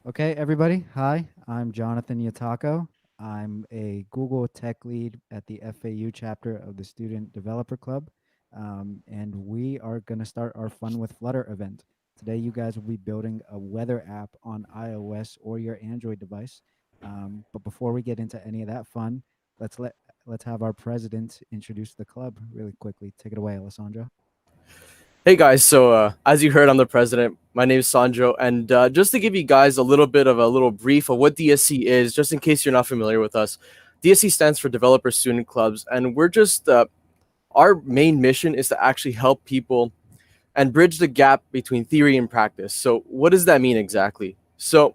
Okay, everybody. Hi, I'm Jonathan Yataco. I'm a Google Tech Lead at the FAU chapter of the Student Developer Club. And we are going to start our Fun with Flutter event. Today, you guys will be building a weather app on iOS or your Android device. But before we get into any of that fun, let's let let's have our president introduce the club really quickly. Take it away, Alessandro. Hey guys, as you heard, I'm the president. My name is Sandro, and just to give you guys a little bit of a little brief of what DSC is, just in case you're not familiar with us, DSC stands for Developer Student Clubs, and we're just our main mission is to actually help people and bridge the gap between theory and practice. So, what does that mean exactly? So,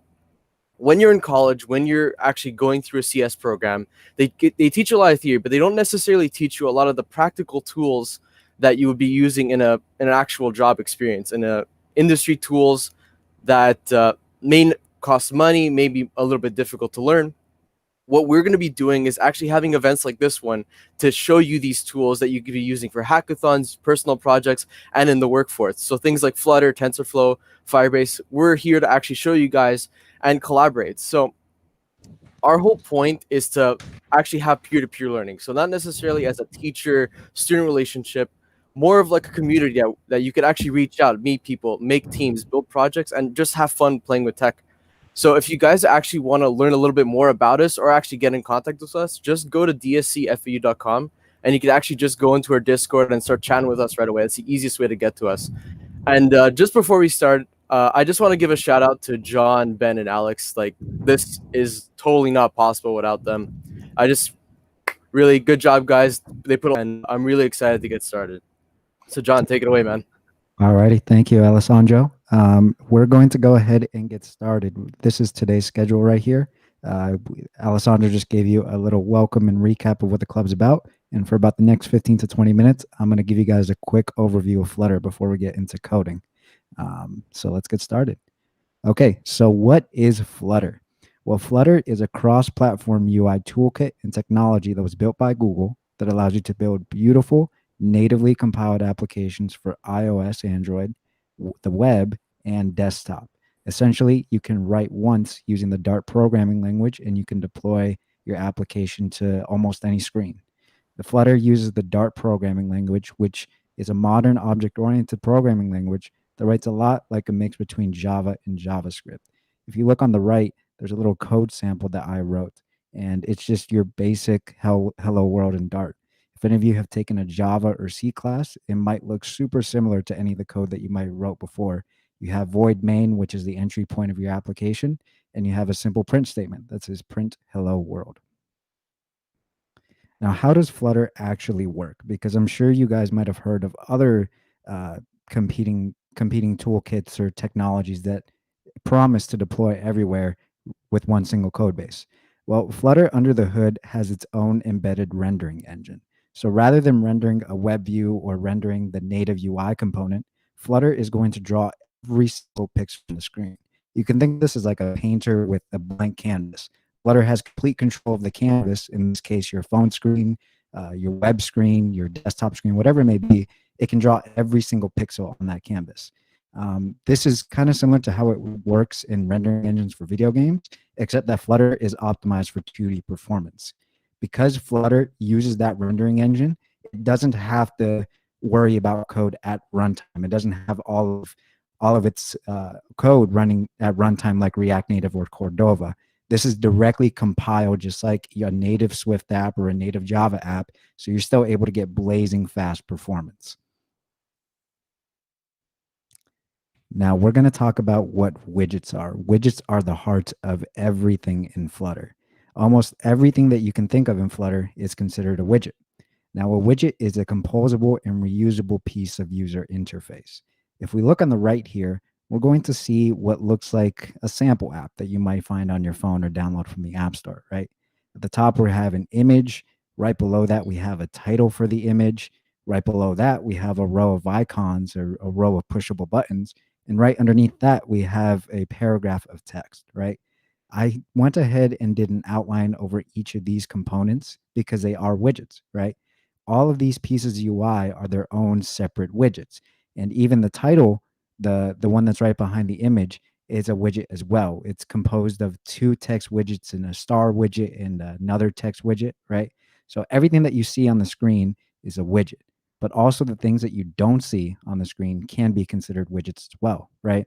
when you're in college, when you're actually going through a CS program, they teach you a lot of theory, but they don't necessarily teach you a lot of the practical tools that you would be using in an actual job experience, in a industry tools that may cost money, may be a little bit difficult to learn. What we're going to be doing is actually having events like this one to show you these tools that you could be using for hackathons, personal projects, and in the workforce. So things like Flutter, TensorFlow, Firebase, we're here to actually show you guys and collaborate. So our whole point is to actually have peer-to-peer learning. So not necessarily as a teacher-student relationship, more of like a community that you could actually reach out, meet people, make teams, build projects, and just have fun playing with tech. So if you guys actually want to learn a little bit more about us or actually get in contact with us, just go to dscfau.com and you can actually just go into our Discord and start chatting with us right away. It's the easiest way to get to us. And just before we start, I just want to give a shout out to John, Ben, and Alex. Like, this is totally not possible without them. I just really good job, guys. They put, and I'm really excited to get started. So, John, take it away, man. All righty. Thank you, Alessandro. We're going to go ahead and get started. This is today's schedule right here. Alessandro just gave you a little welcome and recap of what the club's about. And for about the next 15 to 20 minutes, I'm going to give you guys a quick overview of Flutter before we get into coding. So let's get started. Okay, so what is Flutter? Well, Flutter is a cross platform UI toolkit and technology that was built by Google that allows you to build beautiful, natively compiled applications for iOS, Android, the web, and desktop. Essentially, you can write once using the Dart programming language and you can deploy your application to almost any screen. The Flutter uses the Dart programming language, which is a modern object oriented programming language that writes a lot like a mix between Java and JavaScript. If you look on the right, there's a little code sample that I wrote, and it's just your basic hello world in Dart. If any of you have taken a Java or C class, it might look super similar to any of the code that you might have wrote before. You have void main, which is the entry point of your application, and you have a simple print statement that says print hello world. Now, how does Flutter actually work? Because I'm sure you guys might have heard of other uh, competing toolkits or technologies that promise to deploy everywhere with one single code base. Well, Flutter under the hood has its own embedded rendering engine. So rather than rendering a web view or rendering the native UI component, Flutter is going to draw every single pixel on the screen. You can think of this as like a painter with a blank canvas. Flutter has complete control of the canvas, in this case, your phone screen, your web screen, your desktop screen, whatever it may be. It can draw every single pixel on that canvas. This is kind of similar to how it works in rendering engines for video games, except that Flutter is optimized for 2D performance. Because Flutter uses that rendering engine, it doesn't have to worry about code at runtime. It doesn't have all of its code running at runtime like React Native or Cordova. This is directly compiled just like a native Swift app or a native Java app, so you're still able to get blazing fast performance. Now we're going to talk about what widgets are. Widgets are the heart of everything in Flutter. Almost everything that you can think of in Flutter is considered a widget. Now, a widget is a composable and reusable piece of user interface. If we look on the right here, we're going to see what looks like a sample app that you might find on your phone or download from the App Store, right? At the top, we have an image. Right below that, we have a title for the image. Right below that, we have a row of icons or a row of pushable buttons. And right underneath that, we have a paragraph of text, right? I went ahead and did an outline over each of these components because they are widgets, right? All of these pieces of UI are their own separate widgets. And even the title, the one that's right behind the image, is a widget as well. It's composed of two text widgets and a star widget and another text widget, right? So everything that you see on the screen is a widget, but also the things that you don't see on the screen can be considered widgets as well, right?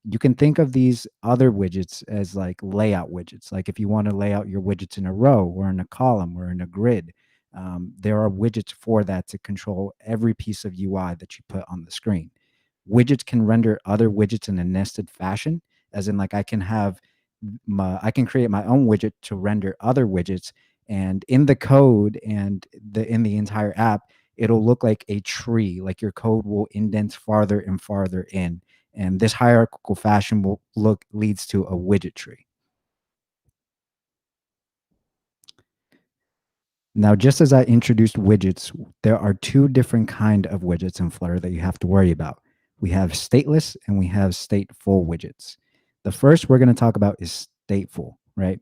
You can think of these other widgets as like layout widgets. Like if you want to lay out your widgets in a row or in a column or in a grid, there are widgets for that to control every piece of UI that you put on the screen. Widgets can render other widgets in a nested fashion, as in like I can create my own widget to render other widgets, and in the code and in the entire app, it'll look like a tree. Like your code will indent farther and farther in, and this hierarchical fashion will leads to a widget tree. Now, just as I introduced widgets, there are two different kind of widgets in Flutter that you have to worry about. We have stateless and we have stateful widgets. The first we're going to talk about is stateful, right?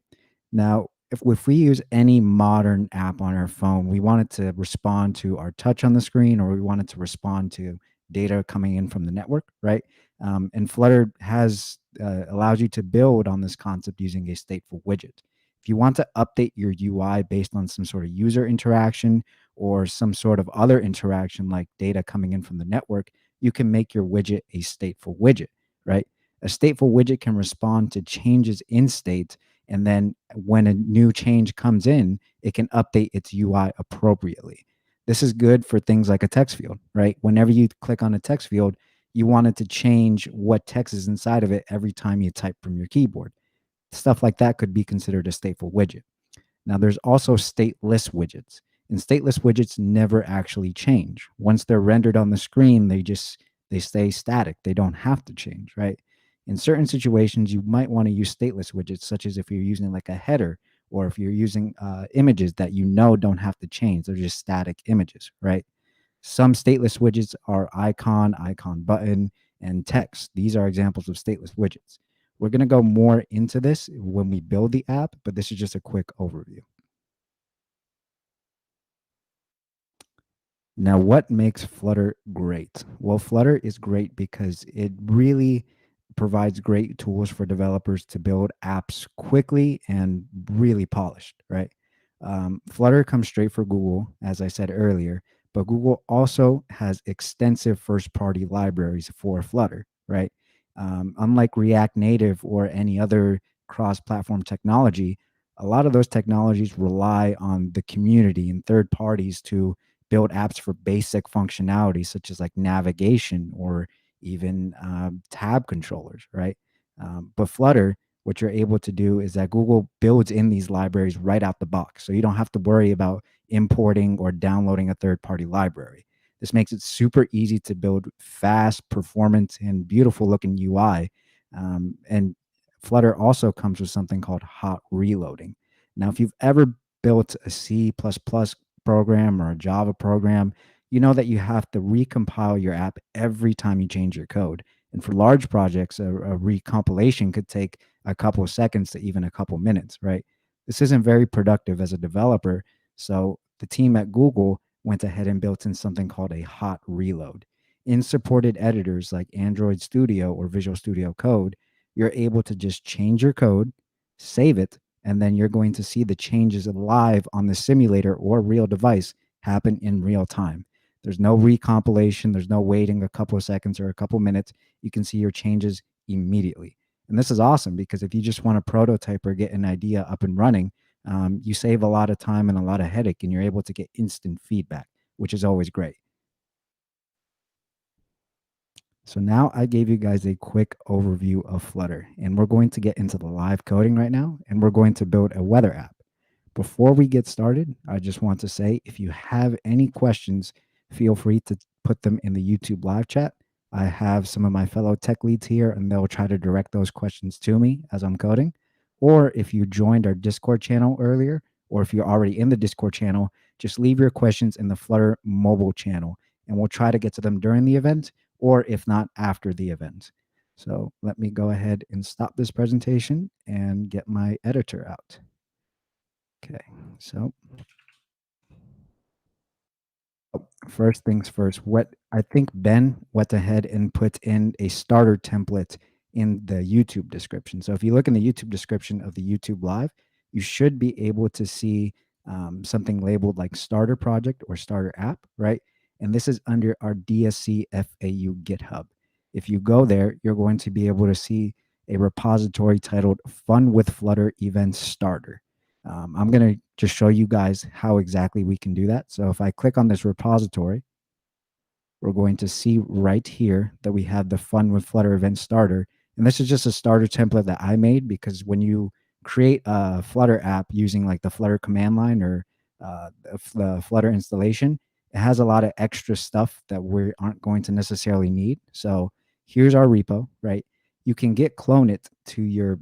Now, if we use any modern app on our phone, we want it to respond to our touch on the screen, or we want it to respond to data coming in from the network, right? And Flutter has allows you to build on this concept using a stateful widget. If you want to update your UI based on some sort of user interaction or some sort of other interaction like data coming in from the network, you can make your widget a stateful widget, right? A stateful widget can respond to changes in state, and then when a new change comes in, it can update its UI appropriately. This is good for things like a text field, right? Whenever you click on a text field, you want it to change what text is inside of it every time you type from your keyboard. Stuff like that could be considered a stateful widget. Now, there's also stateless widgets, and stateless widgets never actually change. Once they're rendered on the screen, they stay static. They don't have to change, right? In certain situations, you might want to use stateless widgets, such as if you're using like a header, or if you're using images that you know don't have to change. They're just static images, right? Some stateless widgets are icon button, and text. These are examples of stateless widgets. We're going to go more into this when we build the app, but this is just a quick overview. Now, what makes Flutter great? Well, Flutter is great because it really provides great tools for developers to build apps quickly and really polished, right? Flutter comes straight for Google, as I said earlier, but Google also has extensive first party libraries for Flutter, right? Unlike React Native or any other cross platform technology, a lot of those technologies rely on the community and third parties to build apps for basic functionality such as like navigation or even tab controllers, right? But Flutter, what you're able to do is that Google builds in these libraries right out the box. So you don't have to worry about importing or downloading a third party library. This makes it super easy to build fast, performance, and beautiful looking UI. And Flutter also comes with something called hot reloading. Now, if you've ever built a C++ program or a Java program, you know that you have to recompile your app every time you change your code. And for large projects, a recompilation could take a couple of seconds to even a couple minutes, right? This isn't very productive as a developer. So the team at Google went ahead and built in something called a hot reload. In supported editors like Android Studio or Visual Studio Code, you're able to just change your code, save it, and then you're going to see the changes live on the simulator or real device happen in real time. There's no recompilation, there's no waiting a couple of seconds or a couple of minutes. You can see your changes immediately. And this is awesome because if you just want to prototype or get an idea up and running, you save a lot of time and a lot of headache, and you're able to get instant feedback, which is always great. So now I gave you guys a quick overview of Flutter, and we're going to get into the live coding right now, and we're going to build a weather app. Before we get started, I just want to say if you have any questions, feel free to put them in the YouTube live chat. I have some of my fellow tech leads here, and they'll try to direct those questions to me as I'm coding. Or if you joined our Discord channel earlier, or if you're already in the Discord channel, just leave your questions in the Flutter mobile channel, and we'll try to get to them during the event, or if not, after the event. So let me go ahead and stop this presentation and get my editor out. Okay, so first things first, what I think Ben went ahead and put in a starter template in the YouTube description. So if you look in the YouTube description of the YouTube Live, you should be able to see something labeled like starter project or starter app, right? And this is under our DSC FAU GitHub. If you go there, you're going to be able to see a repository titled Fun with Flutter Events Starter. I'm going to just show you guys how exactly we can do that. So if I click on this repository, we're going to see right here that we have the Fun with Flutter event starter. And this is just a starter template that I made because when you create a Flutter app using like the Flutter command line or the Flutter installation, it has a lot of extra stuff that we aren't going to necessarily need. So here's our repo, right? You can clone it to your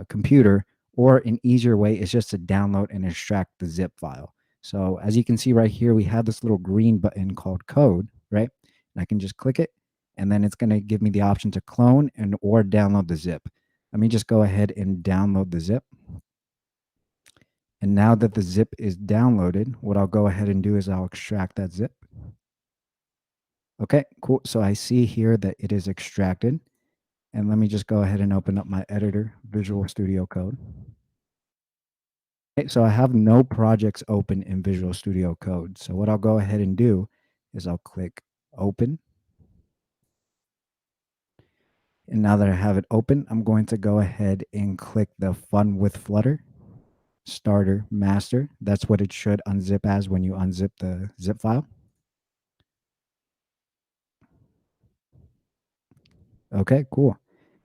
computer, or an easier way is just to download and extract the zip file. So as you can see right here, we have this little green button called code, right? And I can just click it, and then it's going to give me the option to clone and or download the zip. Let me just go ahead and download the zip. And now that the zip is downloaded, what I'll go ahead and do is I'll extract that zip. Okay, cool. So I see here that it is extracted. And let me just go ahead and open up my editor, Visual Studio Code. Okay, so I have no projects open in Visual Studio Code. So what I'll go ahead and do is I'll click Open. And now that I have it open, I'm going to go ahead and click the Fun with Flutter Starter Master. That's what it should unzip as when you unzip the zip file. Okay, cool.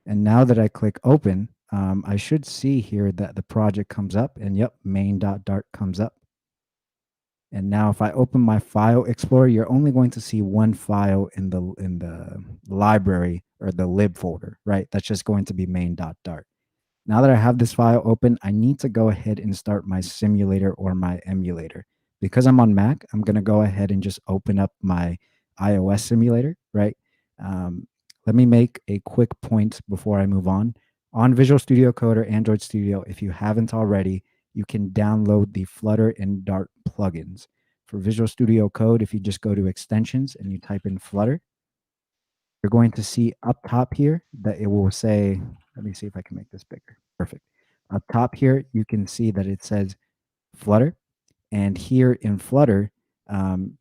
And now that I click open, I should see here that the project comes up, and yep, main.dart comes up. And now if I open my file explorer, you're only going to see one file in the library or the lib folder, right? That's just going to be main.dart. Now that I have this file open, I need to go ahead and start my simulator or my emulator. Because I'm on Mac, I'm going to go ahead and just open up my iOS simulator, right? Um, Let me make a quick point before I move on. On Visual Studio Code or Android Studio, if you haven't already, you can download the Flutter and Dart plugins. For Visual Studio Code, if you just go to extensions and you type in Flutter, you're going to see up top here that it will say, let me see if I can make this bigger. Perfect. Up top here, you can see that it says Flutter. And here in Flutter,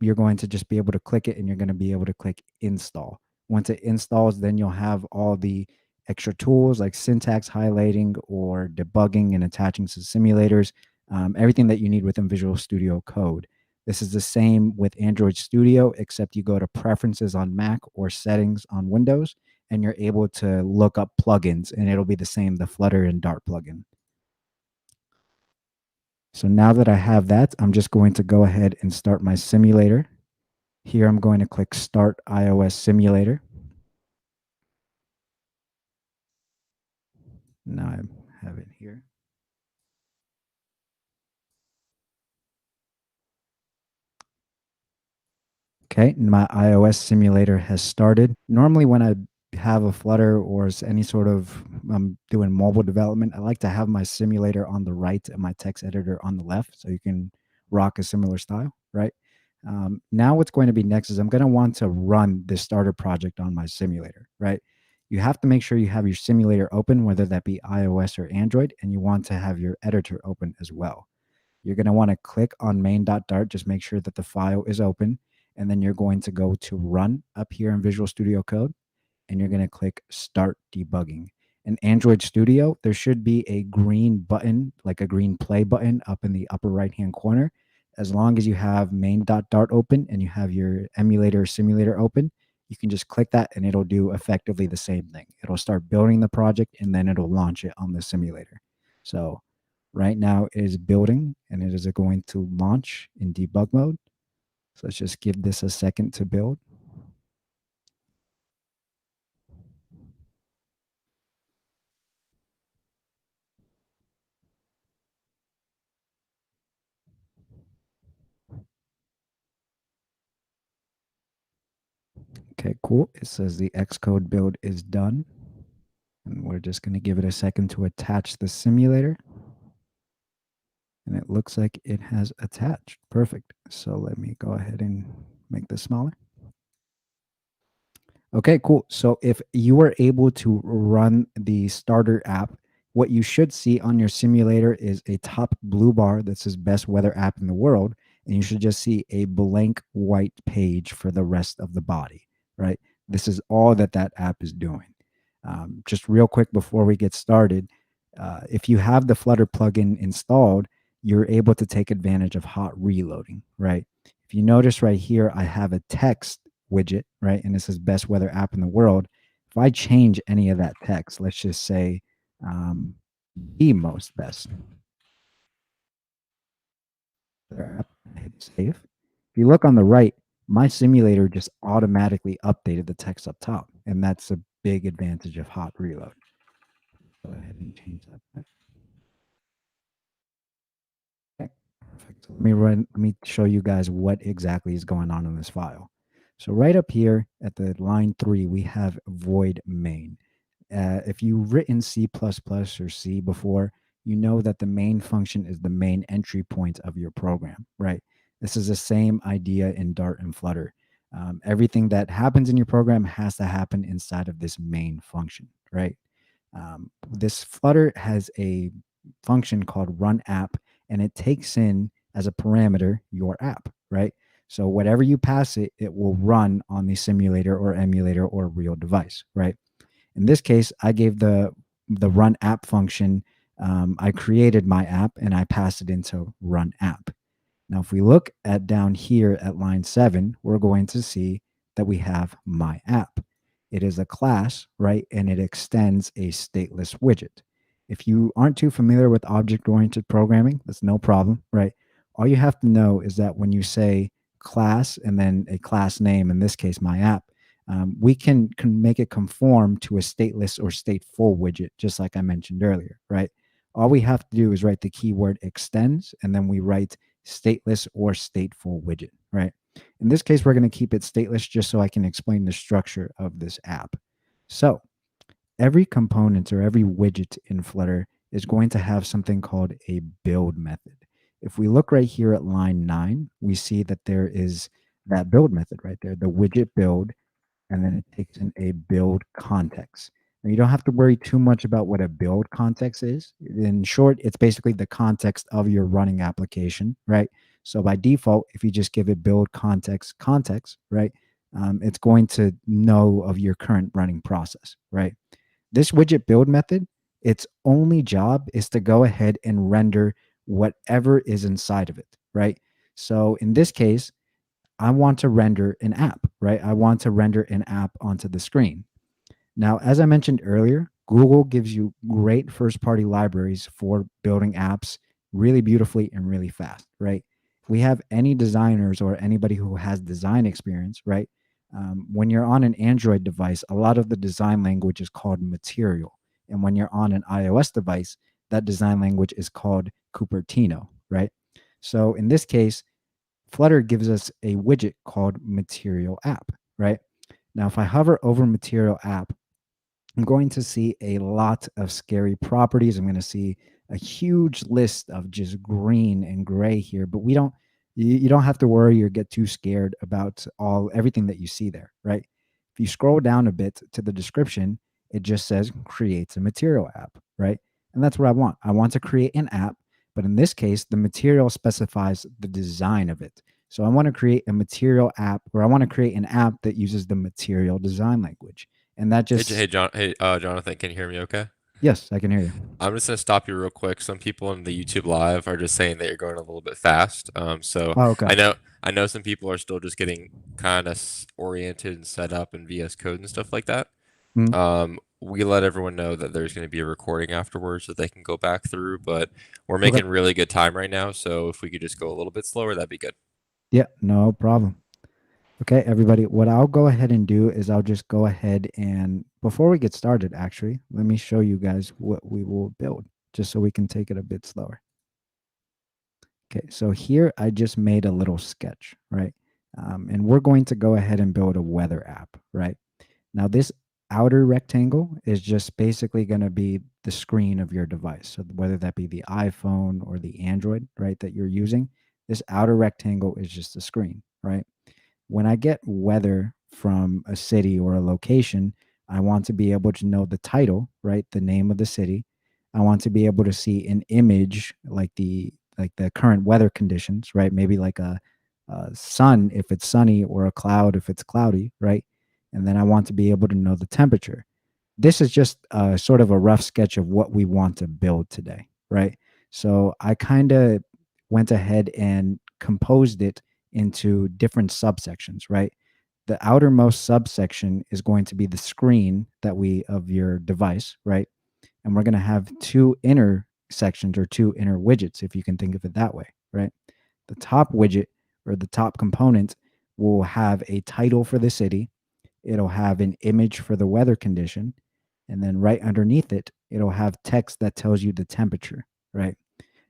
you're going to just be able to click it and you're going to be able to click install. Once it installs, then you'll have all the extra tools like syntax highlighting or debugging and attaching to simulators, everything that you need within Visual Studio Code. This is the same with Android Studio, except you go to preferences on Mac or settings on Windows, and you're able to look up plugins, and it'll be the same, the Flutter and Dart plugin. So now that I have that, I'm just going to go ahead and start my simulator. Here, I'm going to click Start iOS Simulator. Now I have it here. Okay, my iOS simulator has started. Normally, when I have a Flutter or any sort of doing mobile development, I like to have my simulator on the right and my text editor on the left, so you can rock a similar style, right? Now, what's going to be next is I'm going to want to run this starter project on my simulator, right? You have to make sure you have your simulator open, whether that be iOS or Android, and you want to have your editor open as well. You're going to want to click on main.dart, just make sure that the file is open. And then you're going to go to run up here in Visual Studio Code, and you're going to click start debugging. In Android Studio, there should be a green button, like a green play button up in the upper right-hand corner. As long as you have main.dart open and you have your emulator or simulator open, you can just click that and it'll do effectively the same thing. It'll start building the project and then it'll launch it on the simulator. So right now it is building and it is going to launch in debug mode. So let's just give this a second to build. Okay, cool. It says the Xcode build is done. And we're just going to give it a second to attach the simulator. And it looks like it has attached. Perfect. So let me go ahead and make this smaller. Okay, cool. So if you were able to run the starter app, what you should see on your simulator is a top blue bar that says best weather app in the world. And you should just see a blank white page for the rest of the body, right? This is all that that app is doing. Just real quick before we get started, if you have the Flutter plugin installed, you're able to take advantage of hot reloading, right? If you notice right here, I have a text widget, right? And it says best weather app in the world. If I change any of that text, let's just say um, the most best weather app, hit save. If you look on the right, my simulator just automatically updated the text up top. And that's a big advantage of hot reload. Go ahead and change that. Okay, perfect. Let me show you guys what exactly is going on in this file. So right up here at the line 3, we have void main. If you've written C++ or C before, you know that the main function is the main entry point of your program, right? This is the same idea in Dart and Flutter. Everything that happens in your program has to happen inside of this main function, right? This Flutter has a function called run app, and it takes in as a parameter your app, right? So whatever you pass it, it will run on the simulator or emulator or real device, right? In this case, I gave the run app function. I created my app and I passed it into run app. Now, if we look at down here at line 7, we're going to see that we have my app. It is a class, right? And it extends a stateless widget. If you aren't too familiar with object-oriented programming, that's no problem, right? All you have to know is that when you say class and then a class name, in this case, my app, we can make it conform to a stateless or stateful widget, just like I mentioned earlier, right? All we have to do is write the keyword extends, and then we write stateless or stateful widget, right? In this case, we're going to keep it stateless just so I can explain the structure of this app. So every component or every widget in Flutter is going to have something called a build method. If we look right here at line 9, we see that there is that build method right there, the widget build, and then it takes in a build context. Now, you don't have to worry too much about what a build context is. In short, it's basically the context of your running application, right? So by default, if you just give it build context, right, it's going to know of your current running process, right? This widget build method, its only job is to go ahead and render whatever is inside of it, right? So in this case, I want to render an app, right? I want to render an app onto the screen. Now, as I mentioned earlier, Google gives you great first party libraries for building apps really beautifully and really fast, right? If we have any designers or anybody who has design experience, right? When you're on an Android device, a lot of the design language is called Material. And when you're on an iOS device, that design language is called Cupertino, right? So in this case, Flutter gives us a widget called Material App, right? Now, if I hover over Material App, I'm going to see a lot of scary properties. I'm going to see a huge list of just green and gray here, but you don't have to worry or get too scared about everything that you see there, right? If you scroll down a bit to the description, it just says creates a material app, right? And that's what I want. I want to create an app, but in this case, the material specifies the design of it. So I want to create a material app, or I want to create an app that uses the material design language. And that just, Jonathan, can you hear me okay? yes, I can hear you. I'm just gonna stop you real quick. Some people in the YouTube live are just saying that you're going a little bit fast. So Oh, okay. I know some people are still just getting kind of oriented and set up in VS Code and stuff like that. Mhm. We let everyone know that there's going to be a recording afterwards that they can go back through, but we're Okay. making really good time right now. So if we could just go a little bit slower, that'd be good. Yeah, no problem. Okay, everybody, what I'll go ahead and do is I'll just go ahead and before we get started, actually, let me show you guys what we will build just so we can take it a bit slower. Okay, so here I just made a little sketch, right? And we're going to go ahead and build a weather app, right? Now, this outer rectangle is just basically going to be the screen of your device. So whether that be the iPhone or the Android, right, that you're using, this outer rectangle is just the screen, right? When I get weather from a city or a location, I want to be able to know the title, right? The name of the city. I want to be able to see an image like the current weather conditions, right? Maybe like a sun if it's sunny or a cloud if it's cloudy, right? And then I want to be able to know the temperature. This is just sort of a rough sketch of what we want to build today, right? So I kind of went ahead and composed it into different subsections, right? The outermost subsection is going to be the screen that we of your device, right? And we're going to have two inner sections or two inner widgets, if you can think of it that way, right? The top widget or the top component will have a title for the city. It'll have an image for the weather condition. And then right underneath it, it'll have text that tells you the temperature, right?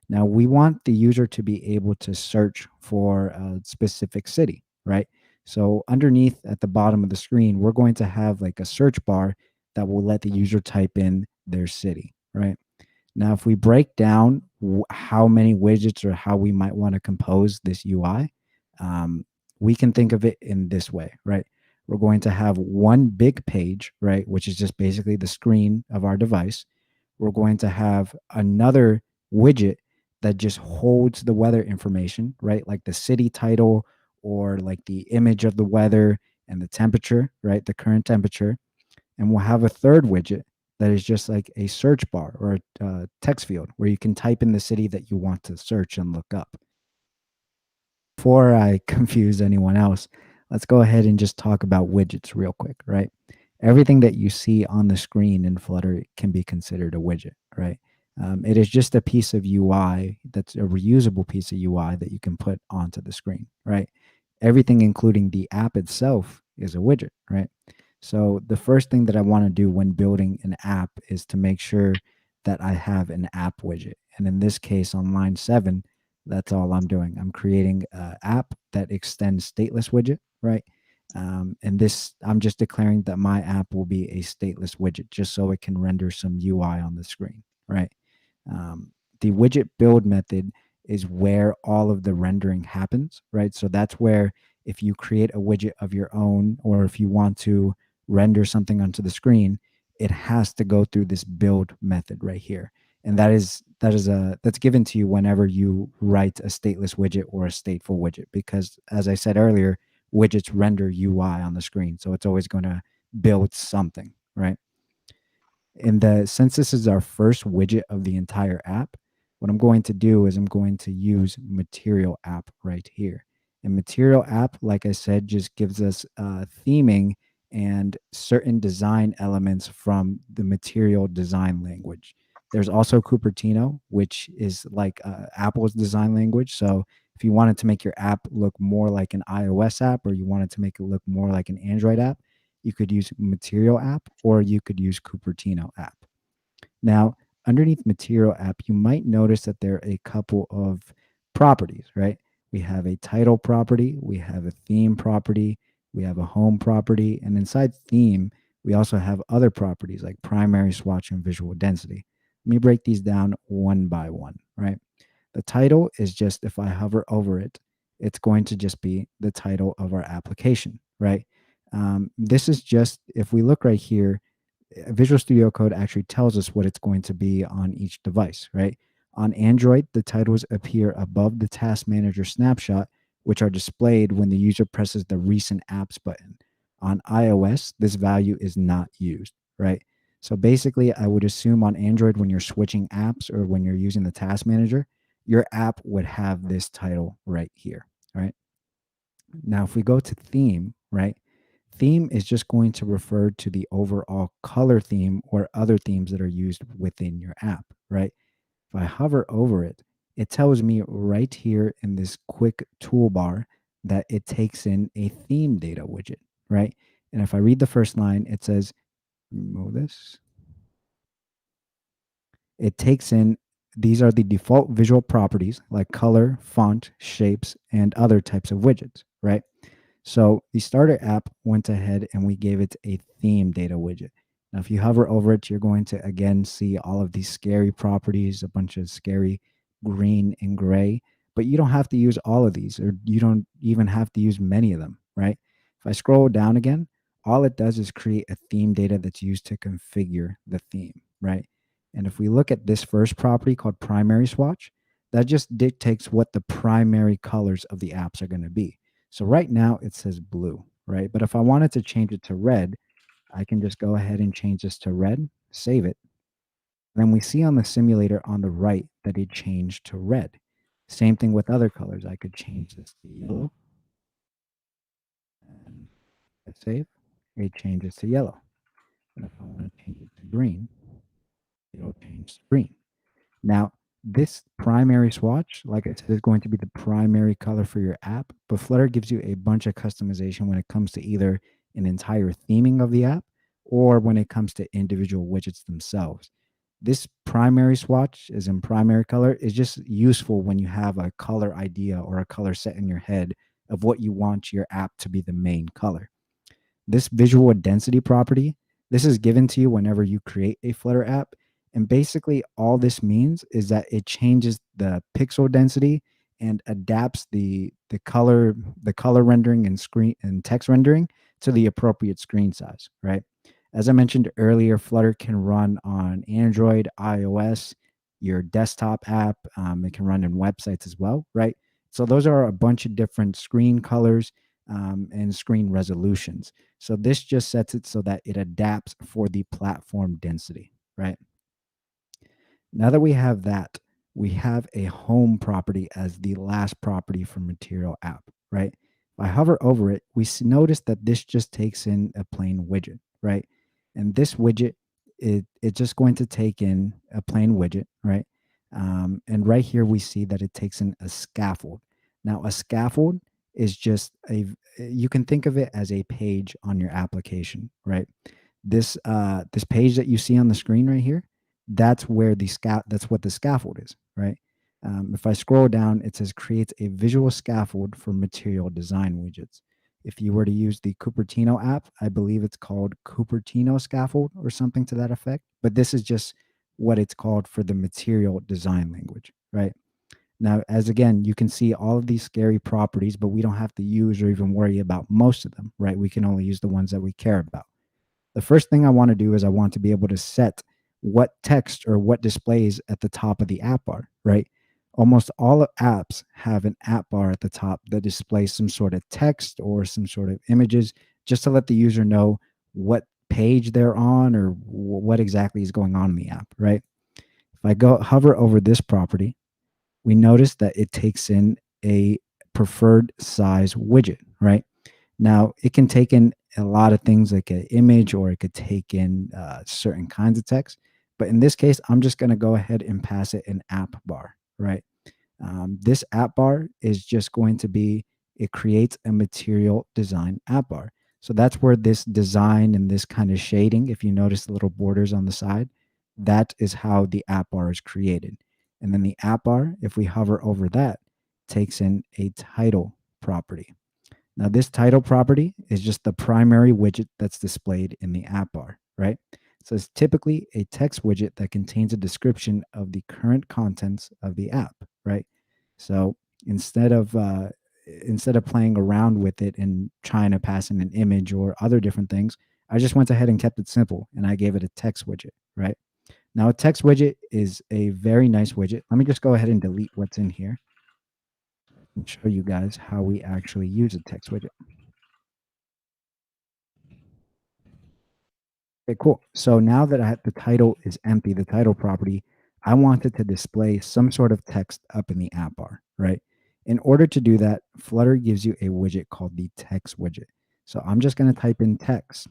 Now, we want the user to be able to search for a specific city, right? So underneath at the bottom of the screen, we're going to have like a search bar that will let the user type in their city, right? Now, if we break down how many widgets or how we might want to compose this UI, we can think of it in this way, right? We're going to have one big page, right, which is just basically the screen of our device. We're going to have another widget that just holds the weather information, right, like the city title or like the image of the weather and the temperature, right, the current temperature. And we'll have a third widget that is just like a search bar or a text field where you can type in the city that you want to search and look up. Before I confuse anyone else, let's go ahead and just talk about widgets real quick, right? Everything that you see on the screen in Flutter can be considered a widget, right? It is just a piece of UI that's a reusable piece of UI that you can put onto the screen, right? Everything, including the app itself, is a widget, right? So the first thing that I want to do when building an app is to make sure that I have an app widget. And in this case, on line 7, that's all I'm doing. I'm creating an app that extends stateless widget, right? And this, I'm just declaring that my app will be a stateless widget just so it can render some UI on the screen, right? The widget build method is where all of the rendering happens, right? So that's where if you create a widget of your own, or if you want to render something onto the screen, it has to go through this build method right here. And that's given to you whenever you write a stateless widget or a stateful widget, because as I said earlier, widgets render UI on the screen. So it's always going to build something, right? Since this is our first widget of the entire app, what I'm going to do is I'm going to use material app right here. And material app, like I said, just gives us theming and certain design elements from the material design language. There's also Cupertino, which is like Apple's design language. So if you wanted to make your app look more like an iOS app, or you wanted to make it look more like an Android app, you could use Material app, or you could use Cupertino app. Now, underneath Material app, you might notice that there are a couple of properties, right? We have a title property, we have a theme property, we have a home property, and inside theme, we also have other properties like primary swatch and visual density. Let me break these down one by one, right? The title is just, if I hover over it, it's going to just be the title of our application, right? This is just, if we look right here, Visual Studio Code actually tells us what it's going to be on each device, right? On Android, the titles appear above the Task Manager snapshot, which are displayed when the user presses the Recent Apps button. On iOS, this value is not used, right? So basically, I would assume on Android, when you're switching apps or when you're using the Task Manager, your app would have this title right here, right? Now, if we go to theme, right? Theme is just going to refer to the overall color theme or other themes that are used within your app, right? If I hover over it, it tells me right here in this quick toolbar that it takes in a theme data widget, right? And if I read the first line, it says, remove this. It takes in, these are the default visual properties like color, font, shapes, and other types of widgets, right? So the starter app went ahead and we gave it a theme data widget. Now, if you hover over it, you're going to again see all of these scary properties, a bunch of scary green and gray, but you don't have to use all of these, or you don't even have to use many of them, right? If I scroll down again, all it does is create a theme data that's used to configure the theme, right? And if we look at this first property called primary swatch, that just dictates what the primary colors of the apps are going to be. So right now it says blue, right? But if I wanted to change it to red, I can just go ahead and change this to red, save it. Then we see on the simulator on the right that it changed to red. Same thing with other colors. I could change this to yellow and hit save. It changes to yellow. And if I want to change it to green, it'll change to green. Now, this primary swatch, like I said, is going to be the primary color for your app, but Flutter gives you a bunch of customization when it comes to either an entire theming of the app or when it comes to individual widgets themselves. This primary swatch, as in primary color, is just useful when you have a color idea or a color set in your head of what you want your app to be the main color. This visual density property, this is given to you whenever you create a Flutter app. And basically all this means is that it changes the pixel density and adapts the color rendering and screen and text rendering to the appropriate screen size, right? As I mentioned earlier, Flutter can run on Android, iOS, your desktop app. It can run in websites as well, right? So those are a bunch of different screen colors and screen resolutions. So this just sets it so that it adapts for the platform density, right? Now that we have that, we have a home property as the last property for material app, right? If I hover over it, we notice that this just takes in a plain widget, right? And this widget, it's just going to take in a plain widget, right? And right here, we see that it takes in a scaffold. Now, a scaffold is just you can think of it as a page on your application, right? This page that you see on the screen right here, that's where that's what the scaffold is, right? If I scroll down, it says creates a visual scaffold for material design widgets. If you were to use the Cupertino app, I believe it's called Cupertino scaffold or something to that effect. But this is just what it's called for the material design language, right? Now, as again, you can see all of these scary properties, but we don't have to use or even worry about most of them, right? We can only use the ones that we care about. The first thing I want to do is I want to be able to set what text or what displays at the top of the app bar, right? Almost all apps have an app bar at the top that displays some sort of text or some sort of images just to let the user know what page they're on or what exactly is going on in the app, right? If I go hover over this property, we notice that it takes in a preferred size widget, right? Now, it can take in a lot of things like an image or it could take in certain kinds of text. But in this case, I'm just going to go ahead and pass it an app bar, right? This app bar is just going to be, it creates a material design app bar. So that's where this design and this kind of shading, if you notice the little borders on the side, that is how the app bar is created. And then the app bar, if we hover over that, takes in a title property. Now, this title property is just the primary widget that's displayed in the app bar, right? So it's typically a text widget that contains a description of the current contents of the app, right? So instead of playing around with it and trying to pass in an image or other different things, I just went ahead and kept it simple and I gave it a text widget, right? Now, a text widget is a very nice widget. Let me just go ahead and delete what's in here and show you guys how we actually use a text widget. Okay, cool. So now that the title is empty, the title property, I wanted to display some sort of text up in the app bar, right? In order to do that, Flutter gives you a widget called the text widget. So I'm just going to type in text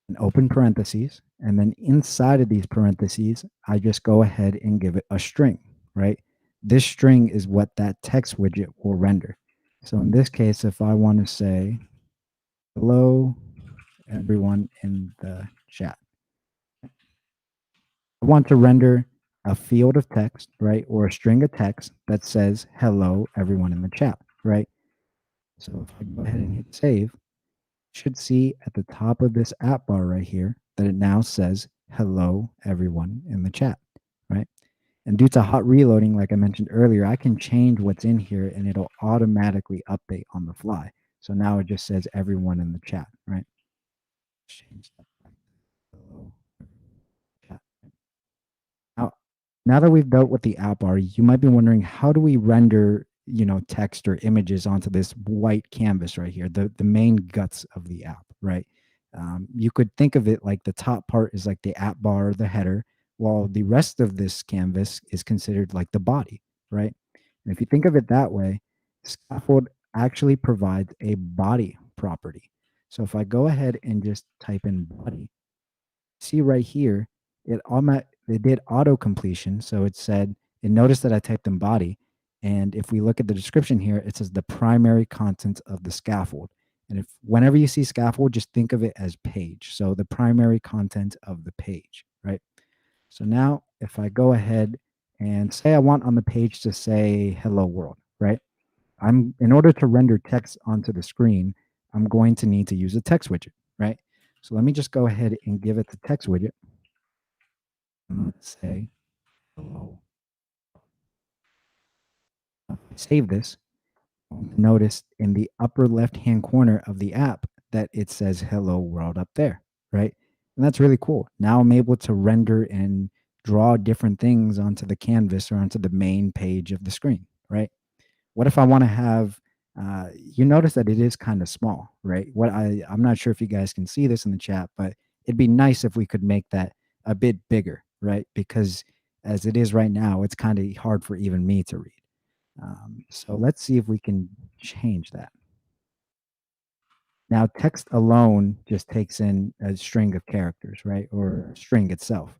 and open parentheses. And then inside of these parentheses, I just go ahead and give it a string, right? This string is what that text widget will render. So in this case, if I want to say, hello, everyone in the chat, I want to render a field of text, right, or a string of text that says hello everyone in the chat, right? So if I go ahead and hit save, you should see at the top of this app bar right here that it now says hello everyone in the chat, right? And due to hot reloading, like I mentioned earlier, I can change what's in here and it'll automatically update on the fly. So now it just says everyone in the chat, right? Change that back to hello chat. Now that we've dealt with the app bar, you might be wondering, how do we render, text or images onto this white canvas right here, the main guts of the app, right? You could think of it like the top part is like the app bar, the header, while the rest of this canvas is considered like the body, right? And if you think of it that way, scaffold actually provides a body property. So if I go ahead and just type in body, see right here, it did auto completion. So it noticed that I typed in body. And if we look at the description here, it says the primary content of the scaffold. And if whenever you see scaffold, just think of it as page. So the primary content of the page, right? So now if I go ahead and say I want on the page to say hello world, right? In order to render text onto the screen, I'm going to need to use a text widget, right? So let me just go ahead and give it the text widget. Let's say hello. Save this. Notice in the upper left-hand corner of the app that it says hello world up there, right? And that's really cool. Now I'm able to render and draw different things onto the canvas or onto the main page of the screen, right? What if I want to have, you notice that it is kind of small, right? I'm not sure if you guys can see this in the chat, but it'd be nice if we could make that a bit bigger, right? Because as it is right now, it's kind of hard for even me to read. So let's see if we can change that. Now, text alone just takes in a string of characters, right? Or a string itself.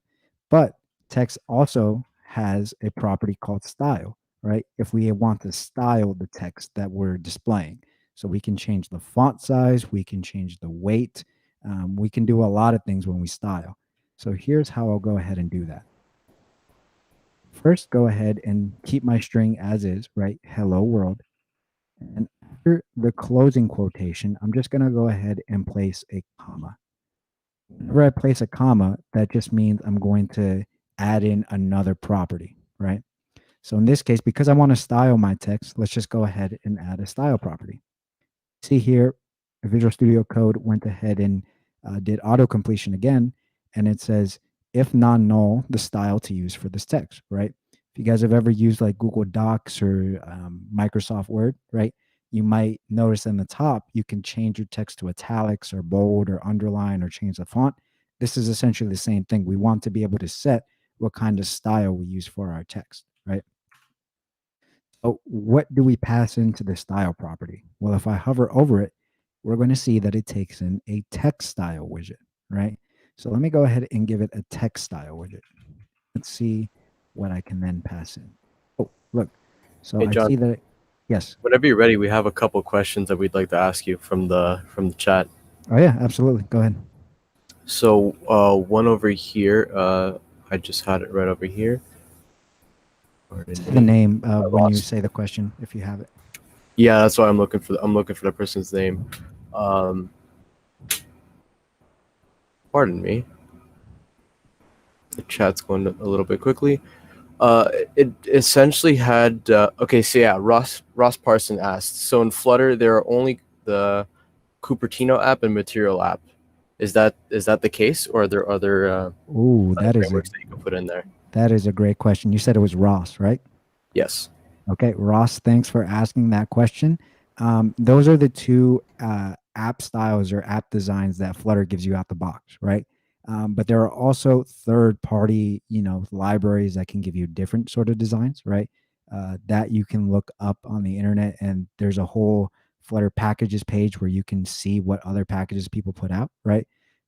But text also has a property called style, right? If we want to style the text that we're displaying. So we can change the font size, we can change the weight, we can do a lot of things when we style. So here's how I'll go ahead and do that. First, go ahead and keep my string as is, right? Hello world. And after the closing quotation, I'm just going to go ahead and place a comma. Whenever I place a comma, that just means I'm going to add in another property, right? So in this case, because I want to style my text, let's just go ahead and add a style property. See here, Visual Studio Code went ahead and did auto completion again, and it says, if non-null, the style to use for this text, right? If you guys have ever used like Google Docs or Microsoft Word, right? You might notice in the top, you can change your text to italics or bold or underline or change the font. This is essentially the same thing. We want to be able to set what kind of style we use for our text, right? So what do we pass into the style property? Well, if I hover over it, we're going to see that it takes in a text style widget, right? So let me go ahead and give it a text style widget. Let's see what I can then pass in. Oh, look. So Hey, I John. see that, yes. Whenever you're ready, we have a couple questions that we'd like to ask you from the chat. Oh yeah, absolutely. Go ahead. So one over here, I just had it right over here. Say the name when you say the question, if you have it. Yeah, that's why I'm looking for. I'm looking for the person's name. Pardon me. The chat's going a little bit quickly. It essentially had okay. So yeah, Ross Parson asked. So in Flutter, there are only the Cupertino app and Material app. Is that the case, or are there other other frameworks that you can put in there? That is a great question. You said it was Ross, right? Yes. Okay, Ross, thanks for asking that question. Those are the two app styles or app designs that Flutter gives you out the box, right? But there are also third-party, libraries that can give you different sort of designs, right? That you can look up on the internet, and there's a whole Flutter packages page where you can see what other packages people put out, right?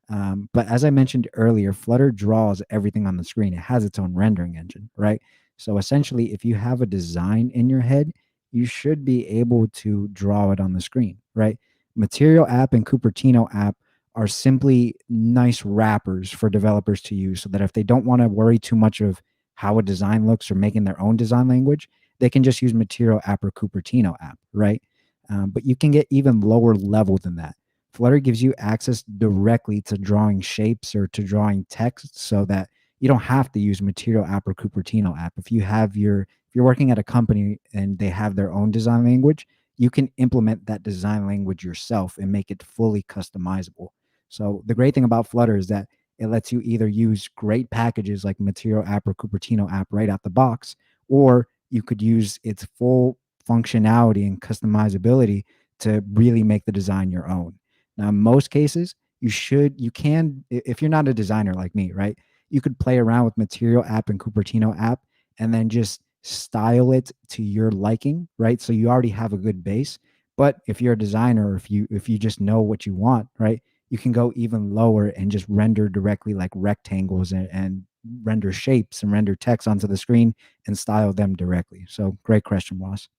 But as I mentioned earlier, Flutter draws everything on the screen. It has its own rendering engine, right? So essentially, if you have a design in your head, you should be able to draw it on the screen, right? Material app and Cupertino app are simply nice wrappers for developers to use so that if they don't want to worry too much of how a design looks or making their own design language, they can just use Material app or Cupertino app, right? But you can get even lower level than that. Flutter gives you access directly to drawing shapes or to drawing text so that you don't have to use Material app or Cupertino app. If you're working at a company and they have their own design language, you can implement that design language yourself and make it fully customizable. So the great thing about Flutter is that it lets you either use great packages like Material app or Cupertino app right out the box, or you could use its full functionality and customizability to really make the design your own. Now, in most cases, you can, if you're not a designer like me, right? You could play around with Material app and Cupertino app and then just style it to your liking, right? So you already have a good base. But if you're a designer, or if you just know what you want, right? You can go even lower and just render directly like rectangles and render shapes and render text onto the screen and style them directly. So great question, Ross.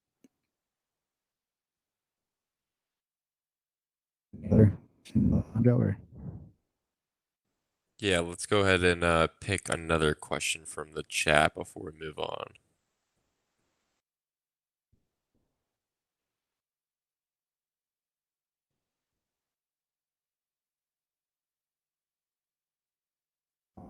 Other or Yeah, let's go ahead and pick another question from the chat before we move on.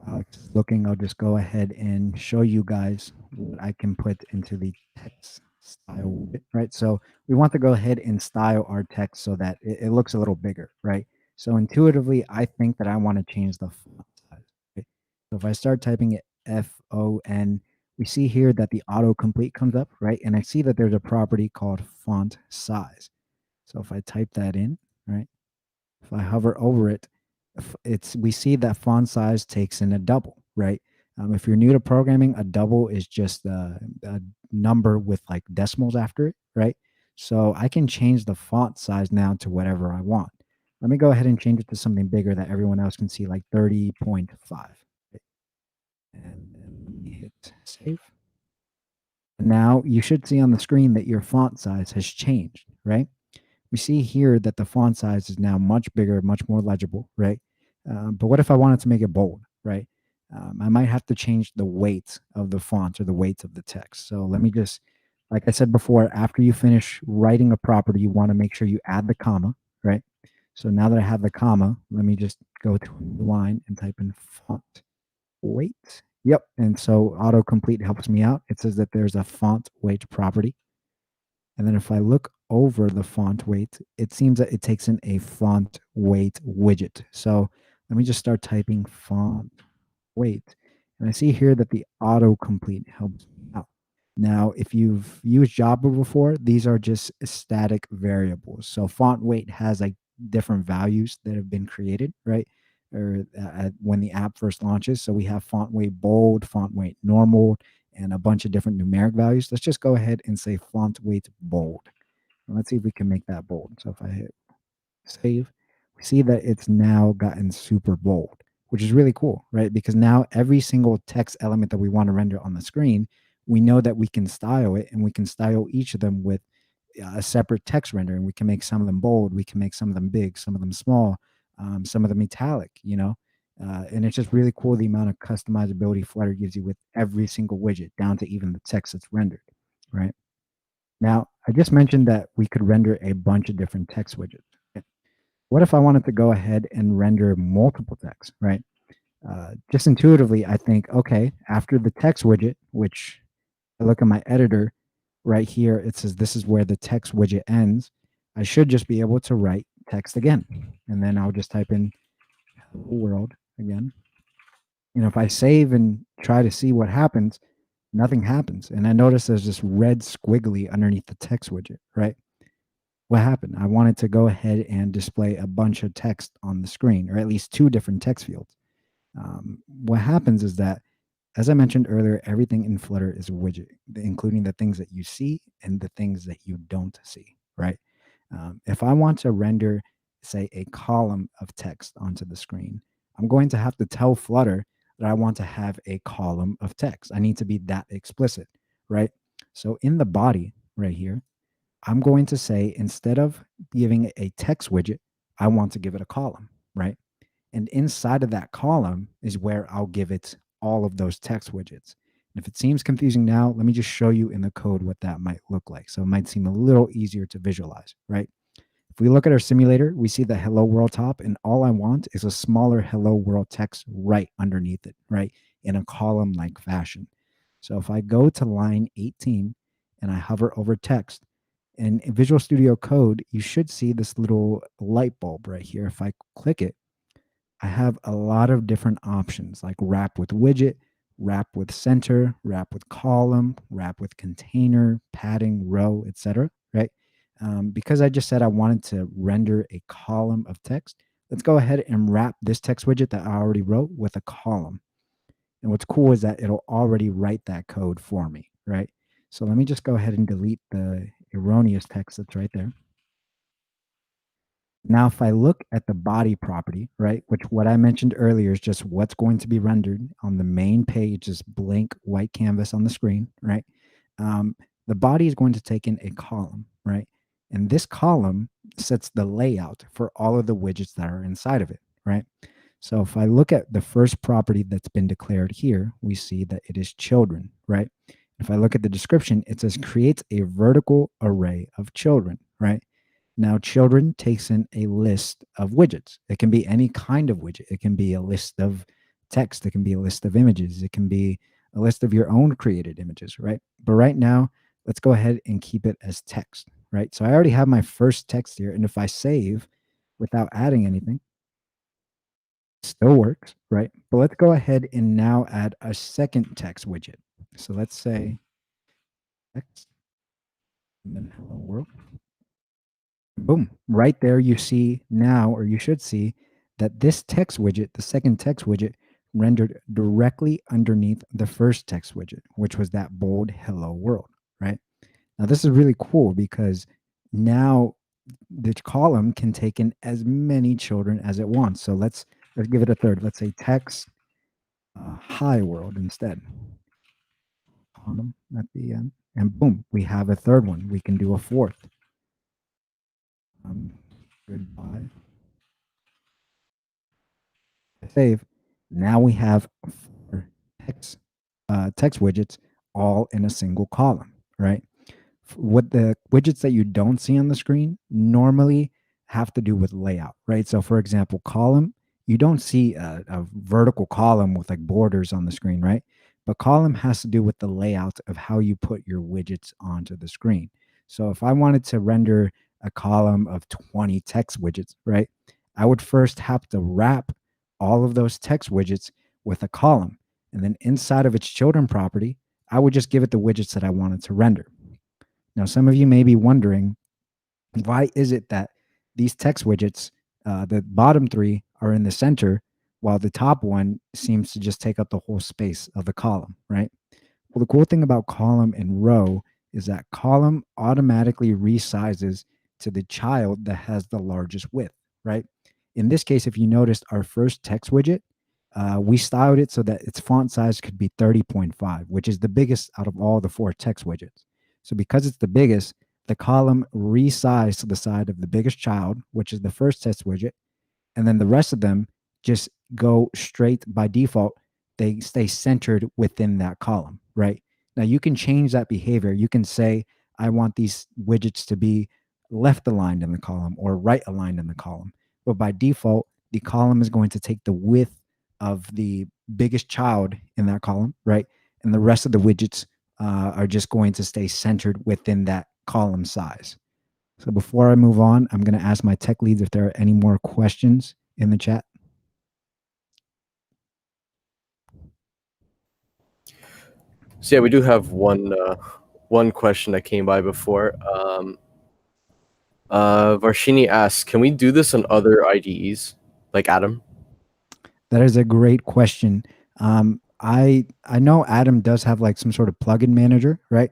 Alex is looking, I'll just go ahead and show you guys what I can put into the text style, right? So we want to go ahead and style our text so that it looks a little bigger, right? So intuitively, I think that I want to change the font size. Right? So if I start typing it FON, we see here that the autocomplete comes up, right? And I see that there's a property called font size. So if I type that in, right? If I hover over it, we see that font size takes in a double, right? If you're new to programming, a double is just a number with like decimals after it, right? So I can change the font size now to whatever I want. Let me go ahead and change it to something bigger that everyone else can see, like 30.5. Right? And then let me hit save. Now you should see on the screen that your font size has changed, right? We see here that the font size is now much bigger, much more legible, right? But what if I wanted to make it bold, right? I might have to change the weight of the font or the weight of the text. So let me just, like I said before, after you finish writing a property, you want to make sure you add the comma, right? So now that I have the comma, let me just go to a line and type in font weight. Yep. And so autocomplete helps me out. It says that there's a font weight property. And then if I look over the font weight, it seems that it takes in a font weight widget. So let me just start typing font weight. And I see here that the autocomplete helps me out. Now, if you've used Java before, these are just static variables. So font weight has like different values that have been created, right? Or when the app first launches. So we have font weight bold, font weight normal, and a bunch of different numeric values. Let's just go ahead and say font weight bold. And let's see if we can make that bold. So if I hit save, we see that it's now gotten super bold, which is really cool, right? Because now every single text element that we want to render on the screen, we know that we can style it, and we can style each of them with a separate text render, and we can make some of them bold, we can make some of them big, some of them small, some of them metallic, and it's just really cool the amount of customizability Flutter gives you with every single widget down to even the text that's rendered, right? Now, I just mentioned that we could render a bunch of different text widgets. What if I wanted to go ahead and render multiple text, right? Just intuitively, I think, okay, after the text widget, which I look at my editor right here, it says this is where the text widget ends. I should just be able to write text again. And then I'll just type in hello world again. If I save and try to see what happens, nothing happens. And I notice there's this red squiggly underneath the text widget, right? What happened? I wanted to go ahead and display a bunch of text on the screen, or at least two different text fields. What happens is that, as I mentioned earlier, everything in Flutter is a widget, including the things that you see and the things that you don't see, right? If I want to render, say, a column of text onto the screen, I'm going to have to tell Flutter that I want to have a column of text. I need to be that explicit, right? So in the body right here, I'm going to say, instead of giving it a text widget, I want to give it a column, right? And inside of that column is where I'll give it all of those text widgets. And if it seems confusing now, let me just show you in the code what that might look like. So it might seem a little easier to visualize, right? If we look at our simulator, we see the hello world top, and all I want is a smaller hello world text right underneath it, right? in a column-like fashion. So if I go to line 18 and I hover over text, in Visual Studio Code, you should see this little light bulb right here. If I click it, I have a lot of different options like wrap with widget, wrap with center, wrap with column, wrap with container, padding, row, etc. Right? Because I just said I wanted to render a column of text, let's go ahead and wrap this text widget that I already wrote with a column. And what's cool is that it'll already write that code for me, right? So let me just go ahead and delete the erroneous text that's right there. Now, if I look at the body property, right, which what I mentioned earlier is just what's going to be rendered on the main page, is blank white canvas on the screen, right? Um, the body is going to take in a column, right? And this column sets the layout for all of the widgets that are inside of it, right? So if I look at the first property that's been declared here, we see that it is children, right? If I look at the description, it says creates a vertical array of children, right? Now, children takes in a list of widgets. It can be any kind of widget. It can be a list of text. It can be a list of images. It can be a list of your own created images, right? But right now, let's go ahead and keep it as text, right? So I already have my first text here. And if I save without adding anything, it still works, right? But let's go ahead and now add a second text widget. So let's say text and then hello world. Boom. Right there, you see now, or you should see that this text widget, the second text widget, rendered directly underneath the first text widget, which was that bold hello world, right? Now, this is really cool because now the column can take in as many children as it wants. So let's give it a third. Let's say text hi world instead. Column at the end. And boom, we have a third one. We can do a fourth. Goodbye. Save. Now we have four text widgets all in a single column, right? What the widgets that you don't see on the screen normally have to do with layout, right? So for example, column, you don't see a vertical column with like borders on the screen, right? But column has to do with the layout of how you put your widgets onto the screen. So if I wanted to render a column of 20 text widgets, right? I would first have to wrap all of those text widgets with a column. And then inside of its children property, I would just give it the widgets that I wanted to render. Now, some of you may be wondering, why is it that these text widgets, the bottom three are in the center, while the top one seems to just take up the whole space of the column, right? Well, the cool thing about column and row is that column automatically resizes to the child that has the largest width, right? In this case, if you noticed our first text widget, we styled it so that its font size could be 30.5, which is the biggest out of all the four text widgets. So because it's the biggest, the column resized to the side of the biggest child, which is the first text widget, and then the rest of them just go straight by default. They stay centered within that column, right? Now you can change that behavior. You can say, I want these widgets to be left aligned in the column or right aligned in the column. But by default, the column is going to take the width of the biggest child in that column, right? And the rest of the widgets are just going to stay centered within that column size. So before I move on, I'm going to ask my tech leads if there are any more questions in the chat. So yeah, we do have one question that came by before. Varshini asks, can we do this on other IDEs like Atom? That is a great question. I know Atom does have like some sort of plugin manager, right?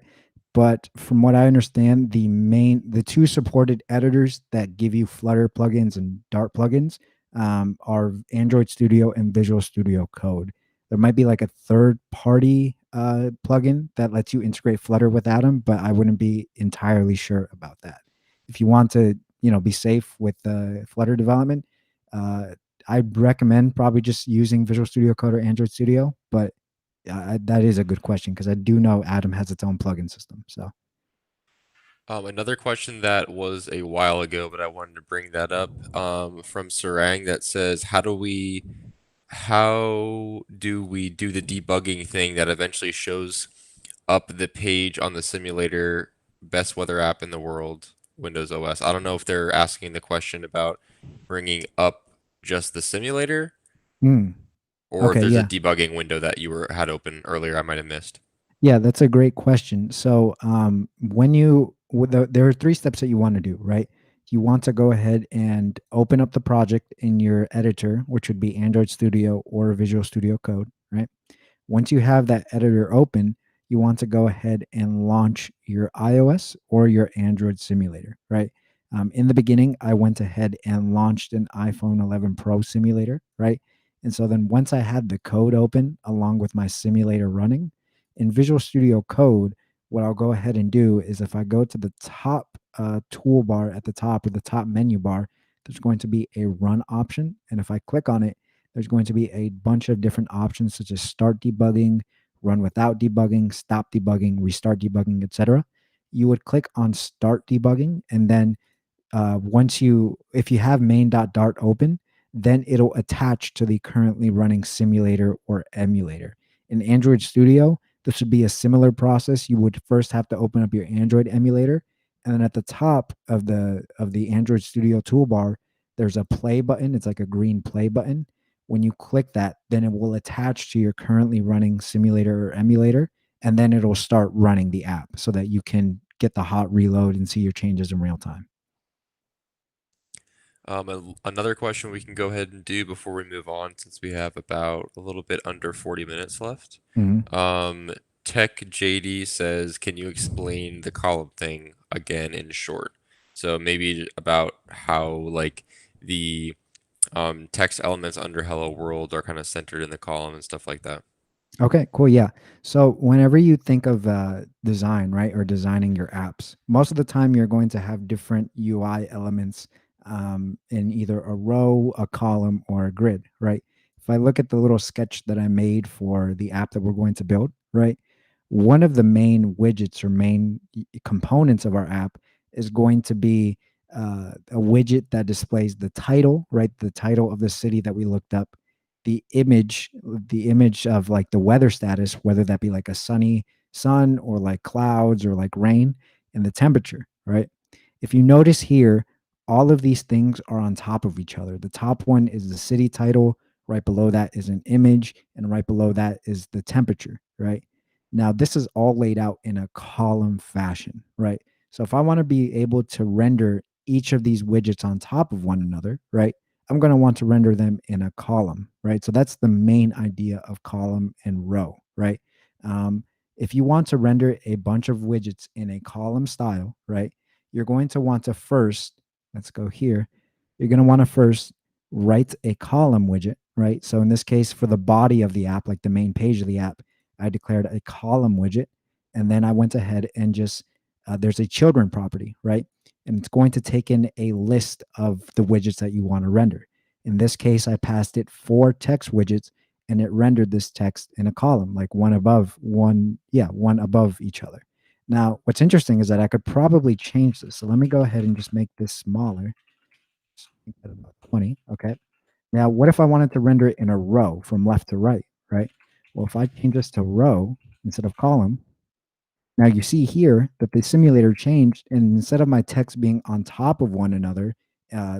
But from what I understand, the two supported editors that give you Flutter plugins and Dart plugins are Android Studio and Visual Studio Code. There might be like a third party plugin that lets you integrate Flutter with Atom, but I wouldn't be entirely sure about that. If you want to, be safe with Flutter development, I'd recommend probably just using Visual Studio Code or Android Studio, but that is a good question because I do know Atom has its own plugin system. So Another question that was a while ago, but I wanted to bring that up from Sarang that says, how do we do the debugging thing that eventually shows up the page on the simulator best weather app in the world, Windows OS? I don't know if they're asking the question about bringing up just the simulator Mm, or if okay, there's a yeah. debugging window that had open earlier I might have missed. Yeah, that's a great question. So, when there are three steps that you want to do, right? You want to go ahead and open up the project in your editor, which would be Android Studio or Visual Studio Code, right? Once you have that editor open, you want to go ahead and launch your iOS or your Android simulator, right? In the beginning, I went ahead and launched an iPhone 11 Pro simulator, right? And so then once I had the code open along with my simulator running in Visual Studio Code, what I'll go ahead and do is if I go to the top toolbar at the top or the top menu bar, there's going to be a run option. And if I click on it, there's going to be a bunch of different options such as start debugging, run without debugging, stop debugging, restart debugging, etc. You would click on start debugging, and then if you have main.dart open, then it'll attach to the currently running simulator or emulator. In Android Studio, this would be a similar process. You would first have to open up your Android emulator, and then at the top of the Android Studio toolbar, there's a play button. It's like a green play button. When you click that, then it will attach to your currently running simulator or emulator, and then it'll start running the app so that you can get the hot reload and see your changes in real time. Another question we can go ahead and do before we move on, since we have about a little bit under 40 minutes left. Mhm. Tech JD says, can you explain the column thing again in short? So maybe about how like the text elements under Hello World are kind of centered in the column and stuff like that. Okay, cool. Yeah. So whenever you think of design, right, or designing your apps, most of the time you're going to have different UI elements in either a row, a column, or a grid, right? If I look at the little sketch that I made for the app that we're going to build, right, one of the main widgets or main components of our app is going to be a widget that displays the title, right, the title of the city that we looked up, the image of like the weather status, whether that be like a sunny sun or like clouds or like rain, and the temperature, right? If you notice here, all of these things are on top of each other. The top one is the city title, right below that is an image, and right below that is the temperature, right? Now, this is all laid out in a column fashion, right? So if I want to be able to render each of these widgets on top of one another, right? I'm going to want to render them in a column, right? So that's the main idea of column and row, right? Um, if you want to render a bunch of widgets in a column style, right, you're going to want to first, let's go here, you're going to want to first write a column widget, right? So in this case, for the body of the app, like the main page of the app, I declared a column widget. And then I went ahead and just, there's a children property, right? And it's going to take in a list of the widgets that you want to render. In this case, I passed it 4 text widgets and it rendered this text in a column, like one above one above each other. Now, what's interesting is that I could probably change this. So let me go ahead and just make this smaller. Just make that about 20. Okay. Now, what if I wanted to render it in a row from left to right, right? Well, if I change this to row instead of column, now you see here that the simulator changed, and instead of my text being on top of one another,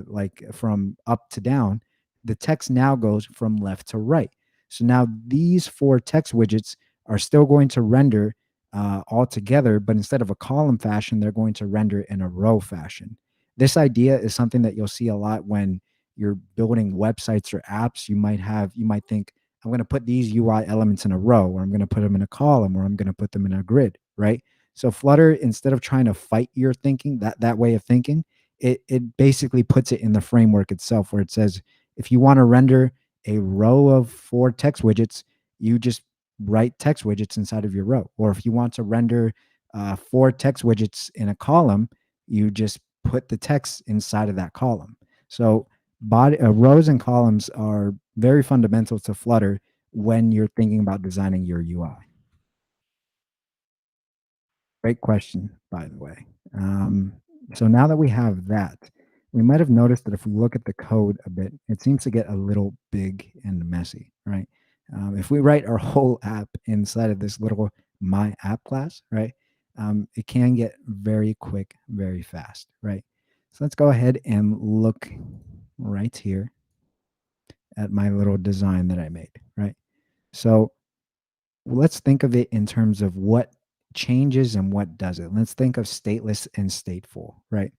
like from up to down, the text now goes from left to right. So now these 4 text widgets are still going to render all together, but instead of a column fashion, they're going to render in a row fashion. This idea is something that you'll see a lot when you're building websites or apps. You might think, I'm going to put these UI elements in a row, or I'm going to put them in a column, or I'm going to put them in a grid, right? So Flutter, instead of trying to fight your thinking, that way of thinking, it basically puts it in the framework itself, where it says if you want to render a row of 4 text widgets, you just write text widgets inside of your row. Or if you want to render 4 text widgets in a column, you just put the text inside of that column. So rows and columns are very fundamental to Flutter when you're thinking about designing your UI. Great question, by the way. So now that we have that, we might have noticed that if we look at the code a bit, it seems to get a little big and messy, right? If we write our whole app inside of this little my app class, right, it can get very quick, very fast, right? So let's go ahead and look right here at my little design that I made, right? So let's think of it in terms of what changes and what doesn't. Let's think of stateless and stateful, right?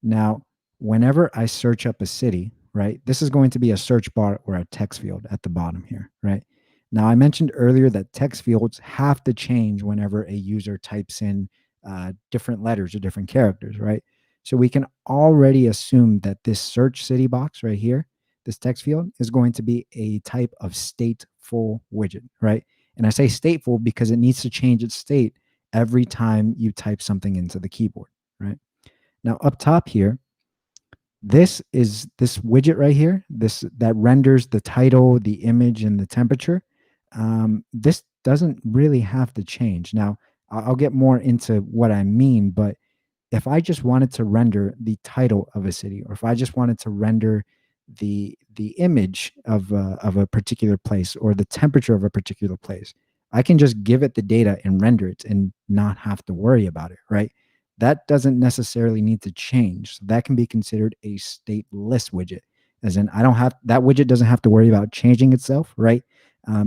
Now, whenever I search up a city, right, this is going to be a search bar or a text field at the bottom here, right? Now, I mentioned earlier that text fields have to change whenever a user types in different letters or different characters, right? So we can already assume that this search city box right here, this text field, is going to be a type of stateful widget, right? And I say stateful because it needs to change its state every time you type something into the keyboard, right? Now, up top here, this is this widget right here, this that renders the title, the image, and the temperature. This doesn't really have to change. Now, I'll get more into what I mean, but if I just wanted to render the title of a city, or if I just wanted to render the image of a particular place or the temperature of a particular place, I can just give it the data and render it and not have to worry about it, right? That doesn't necessarily need to change. So that can be considered a stateless widget, as in I don't have that widget doesn't have to worry about changing itself, right?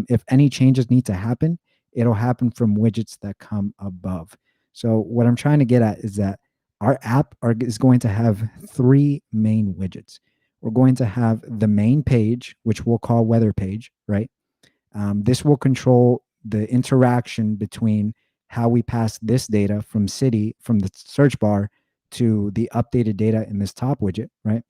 If any changes need to happen, it'll happen from widgets that come above. So what I'm trying to get at is that our app is going to have three main widgets. We're going to have the main page, which we'll call weather page, right? This will control the interaction between how we pass this data from city, from the search bar, to the updated data in this top widget, right?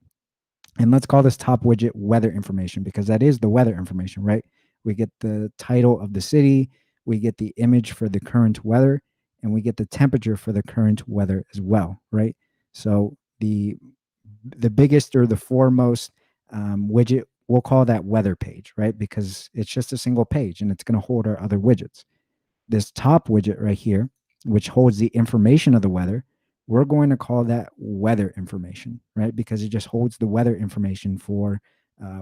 And let's call this top widget weather information, because that is the weather information, right? We get the title of the city, we get the image for the current weather, and we get the temperature for the current weather as well, right? So the biggest or the foremost widget, we'll call that weather page, right? Because it's just a single page and it's going to hold our other widgets. This top widget right here, which holds the information of the weather, we're going to call that weather information, right? Because it just holds the weather information for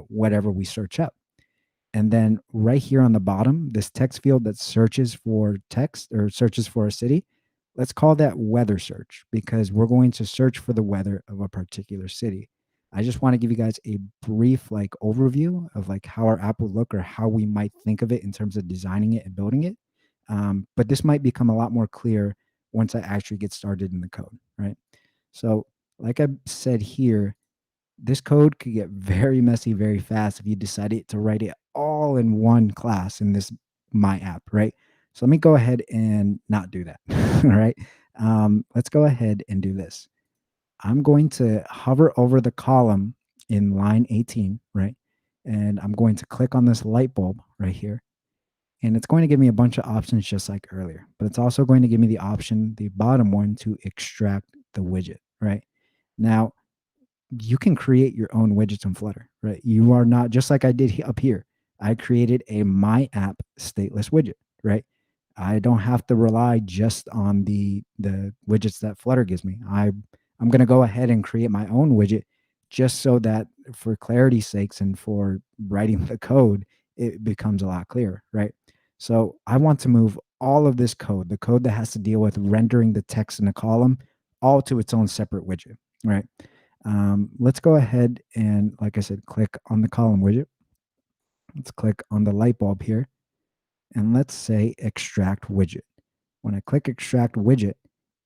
whatever we search up. And then right here on the bottom, this text field that searches for text or searches for a city, let's call that weather search, because we're going to search for the weather of a particular city. I just want to give you guys a brief like overview of like how our app will look, or how we might think of it in terms of designing it and building it. But this might become a lot more clear once I actually get started in the code, right? So like I said here, this code could get very messy very fast if you decided to write it all in one class in this my app, right? So let me go ahead and not do that. All right. Let's go ahead and do this. I'm going to hover over the column in line 18, right? And I'm going to click on this light bulb right here. And it's going to give me a bunch of options just like earlier, but it's also going to give me the option, the bottom one, to extract the widget, right? Now, you can create your own widgets in Flutter, right? You are not just like I did up here. I created a my app stateless widget, right? I don't have to rely just on the widgets that Flutter gives me. I'm going to go ahead and create my own widget just so that for clarity's sakes and for writing the code, it becomes a lot clearer, right? So I want to move all of this code, the code that has to deal with rendering the text in a column, all to its own separate widget, right? Let's go ahead and, like I said, click on the column widget. Let's click on the light bulb here, and let's say extract widget. When I click extract widget,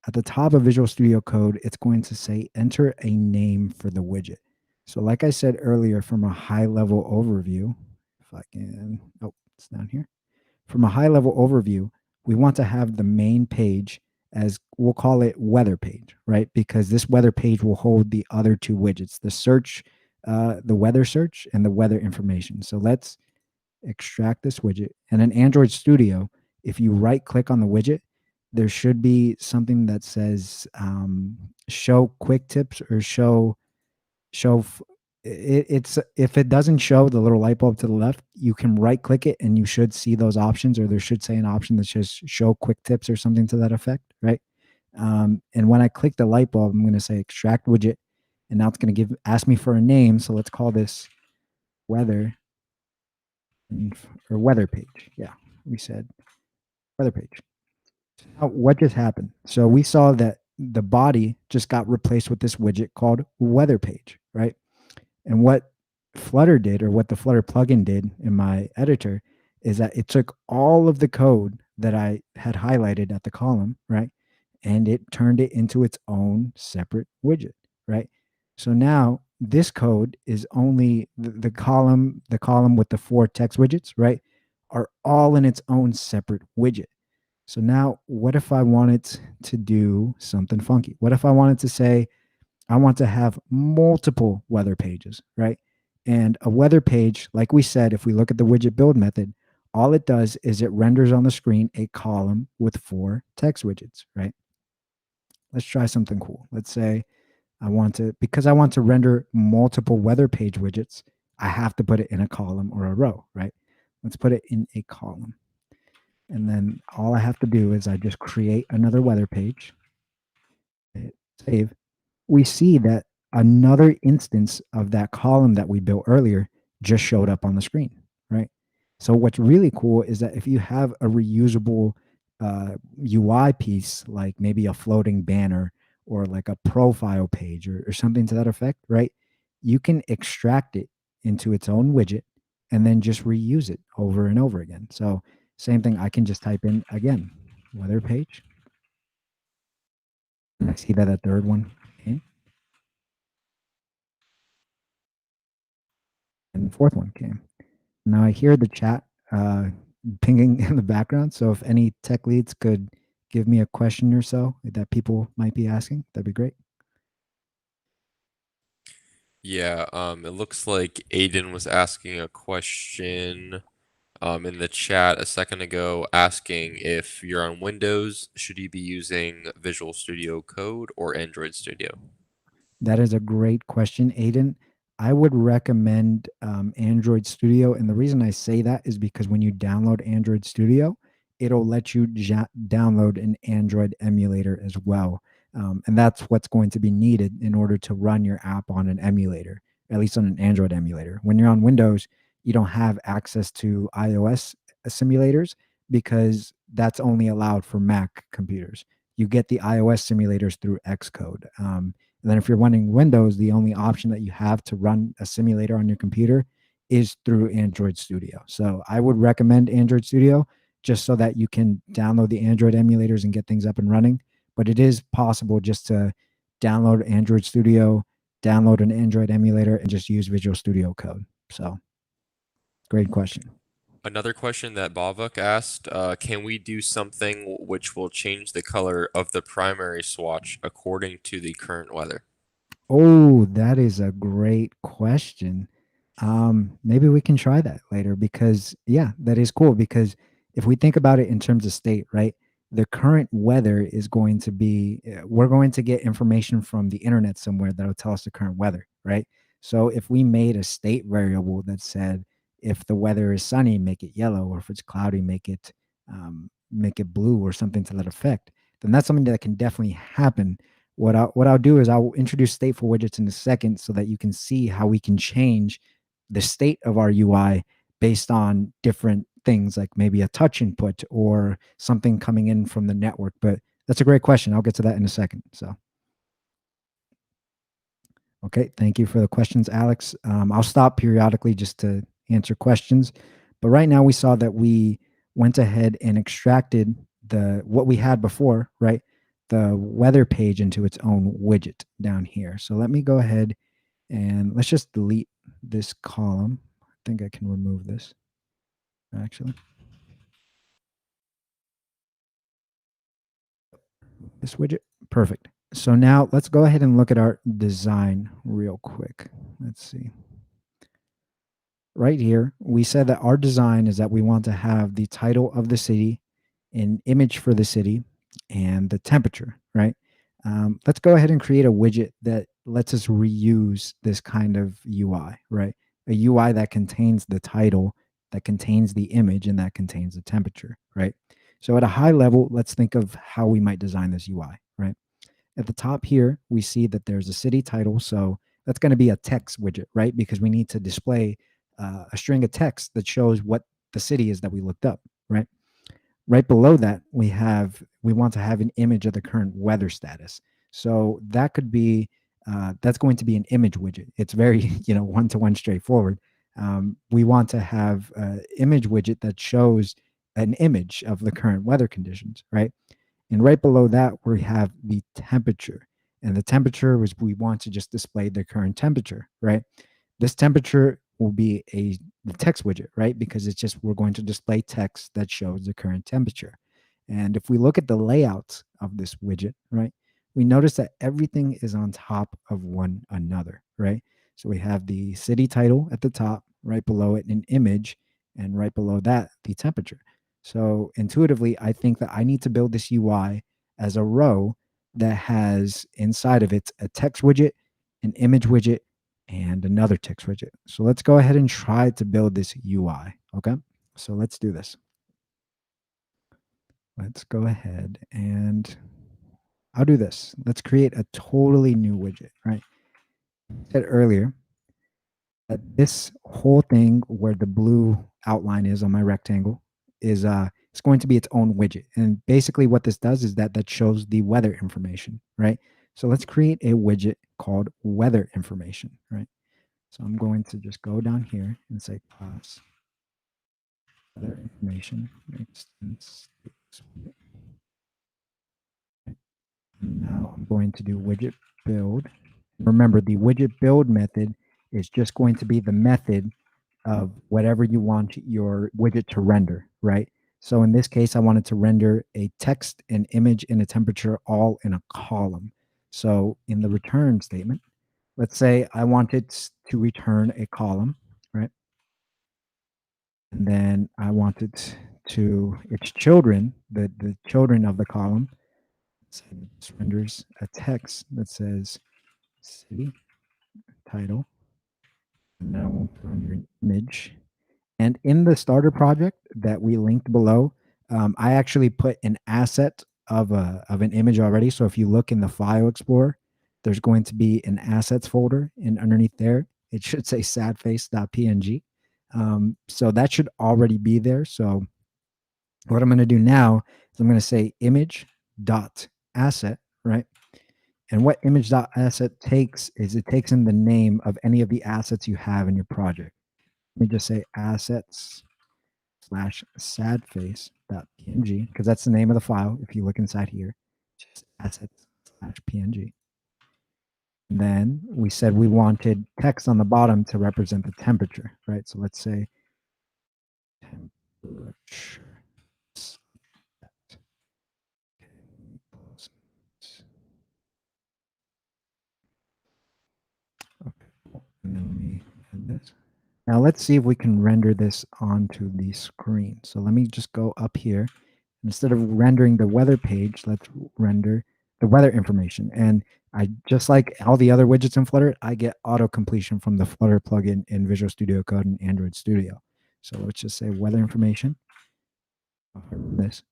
at the top of Visual Studio Code, it's going to say enter a name for the widget. So like I said earlier, from a high level overview, if I can, oh, it's down here. From a high level overview, we want to have the main page as, we'll call it weather page, right? Because this weather page will hold the other two widgets, the search, the weather search, and the weather information. So let's extract this widget. And in Android Studio, if you right click on the widget, there should be something that says show quick tips or show it's if it doesn't show the little light bulb to the left, you can right click it and you should see those options, or there should say an option that says show quick tips or something to that effect, right? And when I click the light bulb, I'm going to say extract widget, And now it's going to ask me for a name. So let's call this weather or weather page. Yeah, we said weather page. Now, what just happened? So we saw that the body just got replaced with this widget called weather page, right? And what Flutter did, or what the Flutter plugin did in my editor, is that it took all of the code that I had highlighted at the column, right? And it turned it into its own separate widget, right? So now this code is only the column with the 4 text widgets, right? Are all in its own separate widget. So now what if I wanted to do something funky? What if I wanted to say, I want to have multiple weather pages, right? And a weather page, like we said, if we look at the widget build method, all it does is it renders on the screen a column with 4 text widgets, right? Let's try something cool. Let's say because I want to render multiple weather page widgets, I have to put it in a column or a row, right? Let's put it in a column. And then all I have to do is I just create another weather page, hit save. We see that another instance of that column that we built earlier just showed up on the screen, right? So what's really cool is that if you have a reusable UI piece, like maybe a floating banner or like a profile page or something to that effect, right? You can extract it into its own widget and then just reuse it over and over again. So same thing, I can just type in again, weather page. And I see that a third one came. And the fourth one came. Now I hear the chat pinging in the background. So if any tech leads could give me a question or so that people might be asking, that'd be great. Yeah, it looks like Aiden was asking a question in the chat a second ago, asking if you're on Windows, should you be using Visual Studio Code or Android Studio? That is a great question, Aiden. I would recommend Android Studio. And the reason I say that is because when you download Android Studio, it'll let you download an Android emulator as well. And that's what's going to be needed in order to run your app on an emulator, at least on an Android emulator. When you're on Windows, you don't have access to iOS simulators because that's only allowed for Mac computers. You get the iOS simulators through Xcode. And then if you're running Windows, the only option that you have to run a simulator on your computer is through Android Studio. So I would recommend Android Studio just so that you can download the Android emulators and get things up and running. But it is possible just to download Android Studio, download an Android emulator, and just use Visual Studio Code. So great question. Another question that Bavuk asked, can we do something which will change the color of the primary swatch according to the current weather? Oh, that is a great question. Maybe we can try that later because, yeah, that is cool. Because if we think about it in terms of state, right, the current weather is going to be, we're going to get information from the internet somewhere that'll tell us the current weather, right? So if we made a state variable that said, if the weather is sunny, make it yellow, or if it's cloudy, make it blue, or something to that effect, then that's something that can definitely happen. What I'll do is I'll introduce stateful widgets in a second so that you can see how we can change the state of our UI based on different things, like maybe a touch input or something coming in from the network. But that's a great question. I'll get to that in a second. So, okay, thank you for the questions, Alex. I'll stop periodically just to answer questions. But right now we saw that we went ahead and extracted what we had before, right? The weather page into its own widget down here. So let me go ahead and let's just delete this column. I think I can remove this actually. This widget, perfect. So now let's go ahead and look at our design real quick. Let's see. Right here, we said that our design is that we want to have the title of the city, an image for the city, and the temperature, right? Let's go ahead and create a widget that lets us reuse this kind of UI, right? A UI that contains the title, that contains the image, and that contains the temperature, right? So at a high level, let's think of how we might design this UI, right? at the top here, we see that there's a city title. So that's going to be a text widget, right? Because we need to display a string of text that shows what the city is that we looked up, right? Right below that, we want to have an image of the current weather status. So that could be, that's going to be an image widget. It's very, one-to-one straightforward. We want to have an image widget that shows an image of the current weather conditions, right? And right below that, we have the temperature. And the temperature is we want to just display the current temperature, right? This temperature will be the text widget, right? Because it's just, we're going to display text that shows the current temperature. And if we look at the layout of this widget, right, we notice that everything is on top of one another, right? So we have the city title at the top, right below it, an image, and right below that, the temperature. So intuitively, I think that I need to build this UI as a row that has inside of it a text widget, an image widget, and another text widget. So let's go ahead and try to build this UI. Okay, so let's do this. Let's go ahead and I'll do this. Let's create a totally new widget, right? I said earlier that this whole thing where the blue outline is on my rectangle is it's going to be its own widget. And basically what this does is that shows the weather information, right? So let's create a widget called weather information, right? So I'm going to just go down here and say class weather information. Now I'm going to do widget build. Remember, the widget build method is just going to be the method of whatever you want your widget to render, right? So in this case, I wanted to render a text, an image, and a temperature all in a column. So in the return statement, let's say I wanted to return a column, right? And then I wanted to its children, the children of the column, so this renders a text that says city title, and then I want to render an image. And in the starter project that we linked below, I actually put an asset of an image already. So if you look in the file explorer, there's going to be an assets folder, and underneath there, it should say sadface.png. So that should already be there. So what I'm going to do now is I'm going to say image dot asset, right? And what image dot asset takes is it takes in the name of any of the assets you have in your project. Let me just say assets slash sadface.png because that's the name of the file. If you look inside here, just assets slash png. And then we said we wanted text on the bottom to represent the temperature, right? So let's say temperature. Okay, and then let me add this. Now let's see if we can render this onto the screen. So let me just go up here. Instead of rendering the weather page, let's render the weather information. And I just like all the other widgets in Flutter, I get auto completion from the Flutter plugin in Visual Studio Code and Android Studio. So let's just say weather information. This.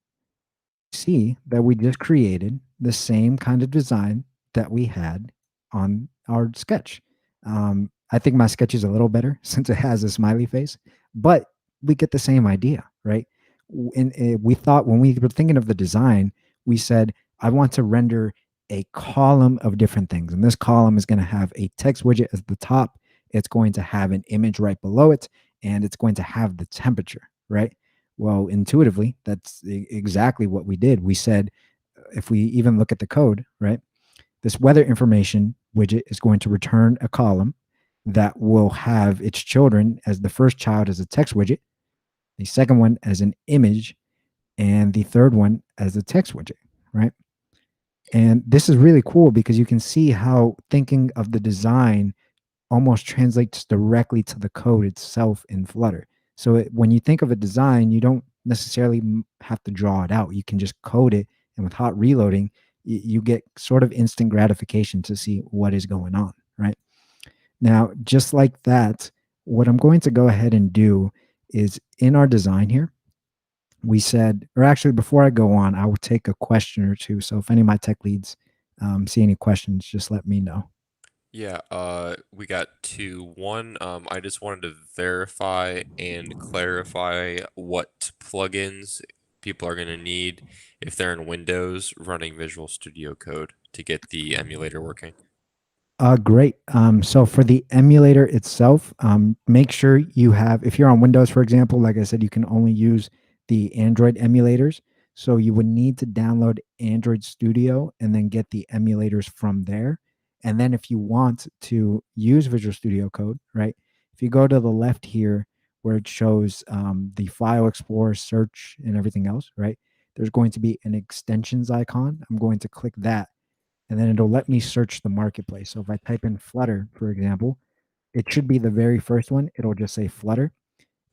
See that we just created the same kind of design that we had on our sketch. I think my sketch is a little better since it has a smiley face, but we get the same idea, right? And we thought when we were thinking of the design, we said, I want to render a column of different things. And this column is going to have a text widget at the top. It's going to have an image right below it, and it's going to have the temperature, right? Well, intuitively, that's exactly what we did. We said, if we even look at the code, right, this weather information widget is going to return a column that will have its children as the first child as a text widget, the second one as an image, and the third one as a text widget, right? And this is really cool because you can see how thinking of the design almost translates directly to the code itself in Flutter. So when you think of a design, you don't necessarily have to draw it out. You can just code it, and with hot reloading, you get sort of instant gratification to see what is going on, right? Now, just like that, what I'm going to go ahead and do is in our design here, we said, or actually before I go on, I will take a question or two. So if any of my tech leads See any questions, just let me know. Yeah, we got two. One, I just wanted to verify and clarify what plugins people are going to need if they're in Windows running Visual Studio Code to get the emulator working. Great. So for the emulator itself, make sure you have, if you're on Windows, for example, like I said, you can only use the Android emulators. So you would need to download Android Studio and then get the emulators from there. And then if you want to use Visual Studio Code, right? If you go to the left here where it shows the File Explorer, search, and everything else, right? There's going to be an extensions icon. I'm going to click that, and then it'll let me search the marketplace. So if I type in Flutter, for example, it should be the very first one. It'll just say Flutter,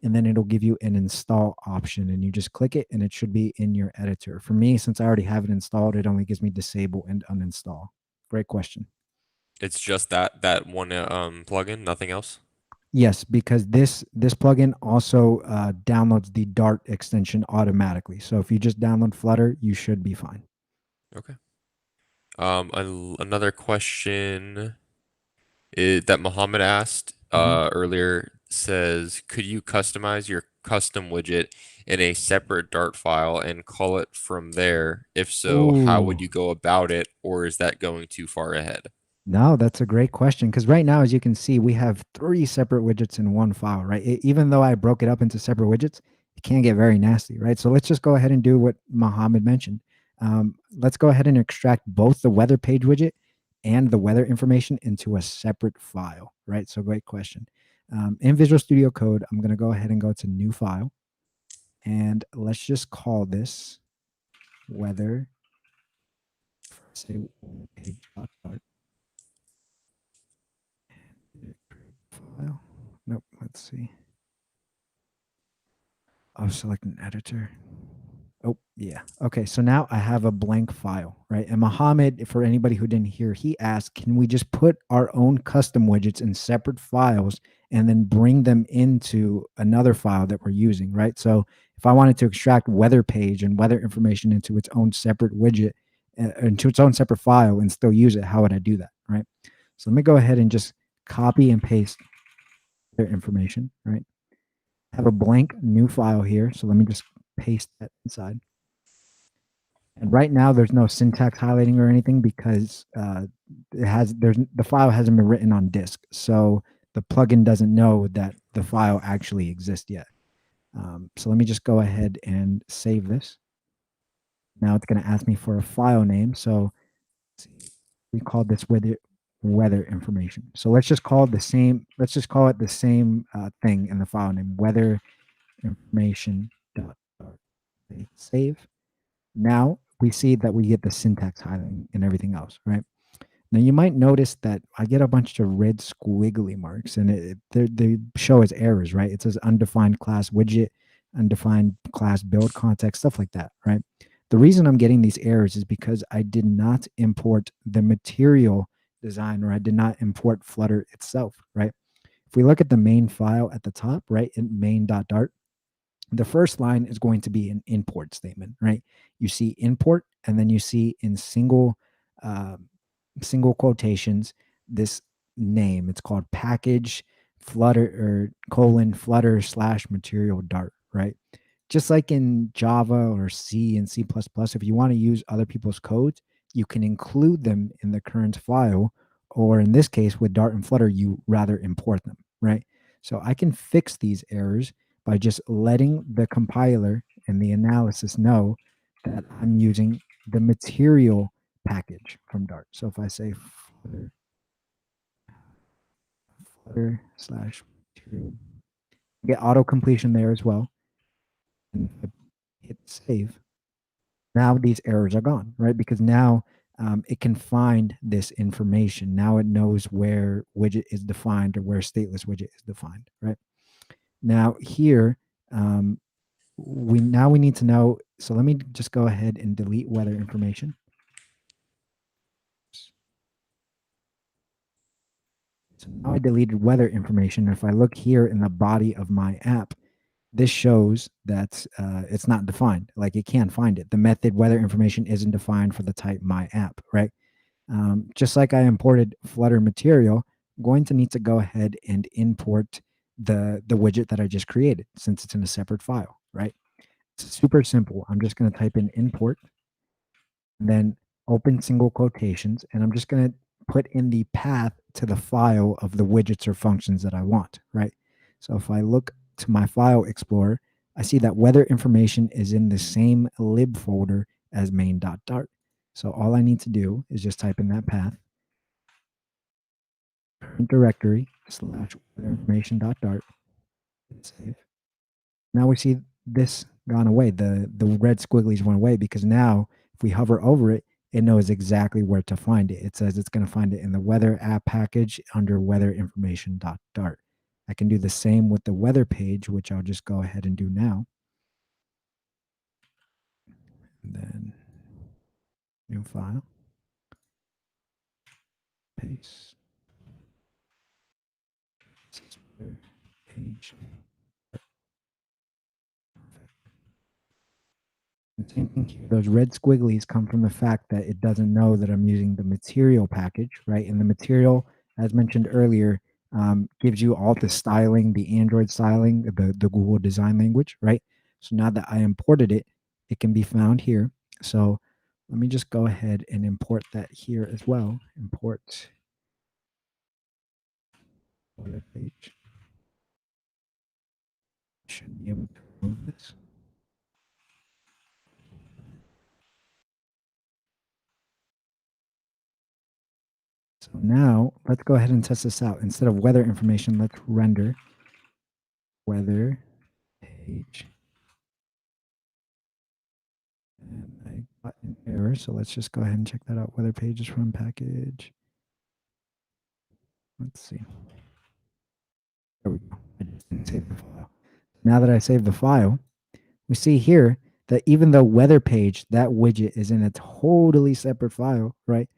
and then it'll give you an install option, and you just click it and it should be in your editor. For me, since I already have it installed, it only gives me disable and uninstall. Great question. It's just that one plugin, nothing else? Yes, because this plugin also downloads the Dart extension automatically. So if you just download Flutter, you should be fine. Okay. Another question that Mohammed asked earlier says, could you customize your custom widget in a separate Dart file and call it from there? If so, how would Ooh. you go about it, or is that going too far ahead? No, that's a great question, because right now, as you can see, we have 3 separate widgets in one file, right? Even though I broke it up into separate widgets, it can get very nasty, right? So let's just go ahead and do what Mohammed mentioned. Let's go ahead and extract both the weather page widget and the weather information into a separate file, right? So great question. In Visual Studio Code, I'm going to go ahead and go to new file, and let's just call this weather, say, page.dart. File. Nope. Let's see. I'll select an editor. Oh, yeah. Okay. So now I have a blank file, right? And Mohammed, for anybody who didn't hear, he asked, can we just put our own custom widgets in separate files and then bring them into another file that we're using, right? So if I wanted to extract weather page and weather information into its own separate widget, into its own separate file and still use it, how would I do that, right? So let me go ahead and just copy and paste their information, right? I have a blank new file here. So let me just paste that inside. And right now there's no syntax highlighting or anything because the file hasn't been written on disk. So the plugin doesn't know that the file actually exists yet. So let me just go ahead and save this. Now it's going to ask me for a file name. So we called this weather information. So let's just call it the same. Let's just call it the same thing in the file name, weather information. Save. Now we see that we get the syntax highlighting and everything else, right? Now you might notice that I get a bunch of red squiggly marks, and they show as errors, right? It says undefined class widget, undefined class build context, stuff like that, right? The reason I'm getting these errors is because I did not import the material design, or I did not import Flutter itself, right? If we look at the main file at the top, right, in main.dart, the first line is going to be an import statement, right? You see import, and then you see in single quotations this name. It's called package Flutter or colon Flutter slash material Dart, right? Just like in Java or C and C++, if you want to use other people's codes, you can include them in the current file, or in this case with Dart and Flutter, you rather import them, right? So I can fix these errors by just letting the compiler and the analysis know that I'm using the material package from Dart. So if I say Flutter slash material, get auto completion there as well, and hit save. Now these errors are gone, right? Because now it can find this information. Now it knows where widget is defined or where stateless widget is defined, right? Now here, we need to know. So let me just go ahead and delete weather information. So now I deleted weather information. If I look here in the body of my app, this shows that it's not defined. Like it can't find it. The method weather information isn't defined for the type my app, right? Just like I imported Flutter material, I'm going to need to go ahead and import the widget that I just created since it's in a separate file, right? It's super simple. I'm just going to type in import, then open single quotations, and I'm just going to put in the path to the file of the widgets or functions that I want, right? So if I look to my file explorer, I see that weather information is in the same lib folder as main.dart. So all I need to do is just type in that path, current directory / weather information.dart, and save. Now we see this gone away. The red squigglies went away because now if we hover over it, it knows exactly where to find it. It says it's going to find it in the weather app package under weather information.dart. I can do the same with the weather page, which I'll just go ahead and do now. And then new file, paste, page. Same thing here. Those red squigglies come from the fact that it doesn't know that I'm using the material package, right? And the material, as mentioned earlier, gives you all the styling, the Android styling, the Google design language, right? So now that I imported it, it can be found here. So let me just go ahead and import that here as well. Import weather page. Should be able to remove this. So now let's go ahead and test this out. Instead of weather information, let's render weather page. And I got an error, so let's just go ahead and check that out. Weather pages from package. Let's see. There we go. I just didn't save the file. Now that I saved the file, we see here that even though weather page, that widget is in a totally separate file, right?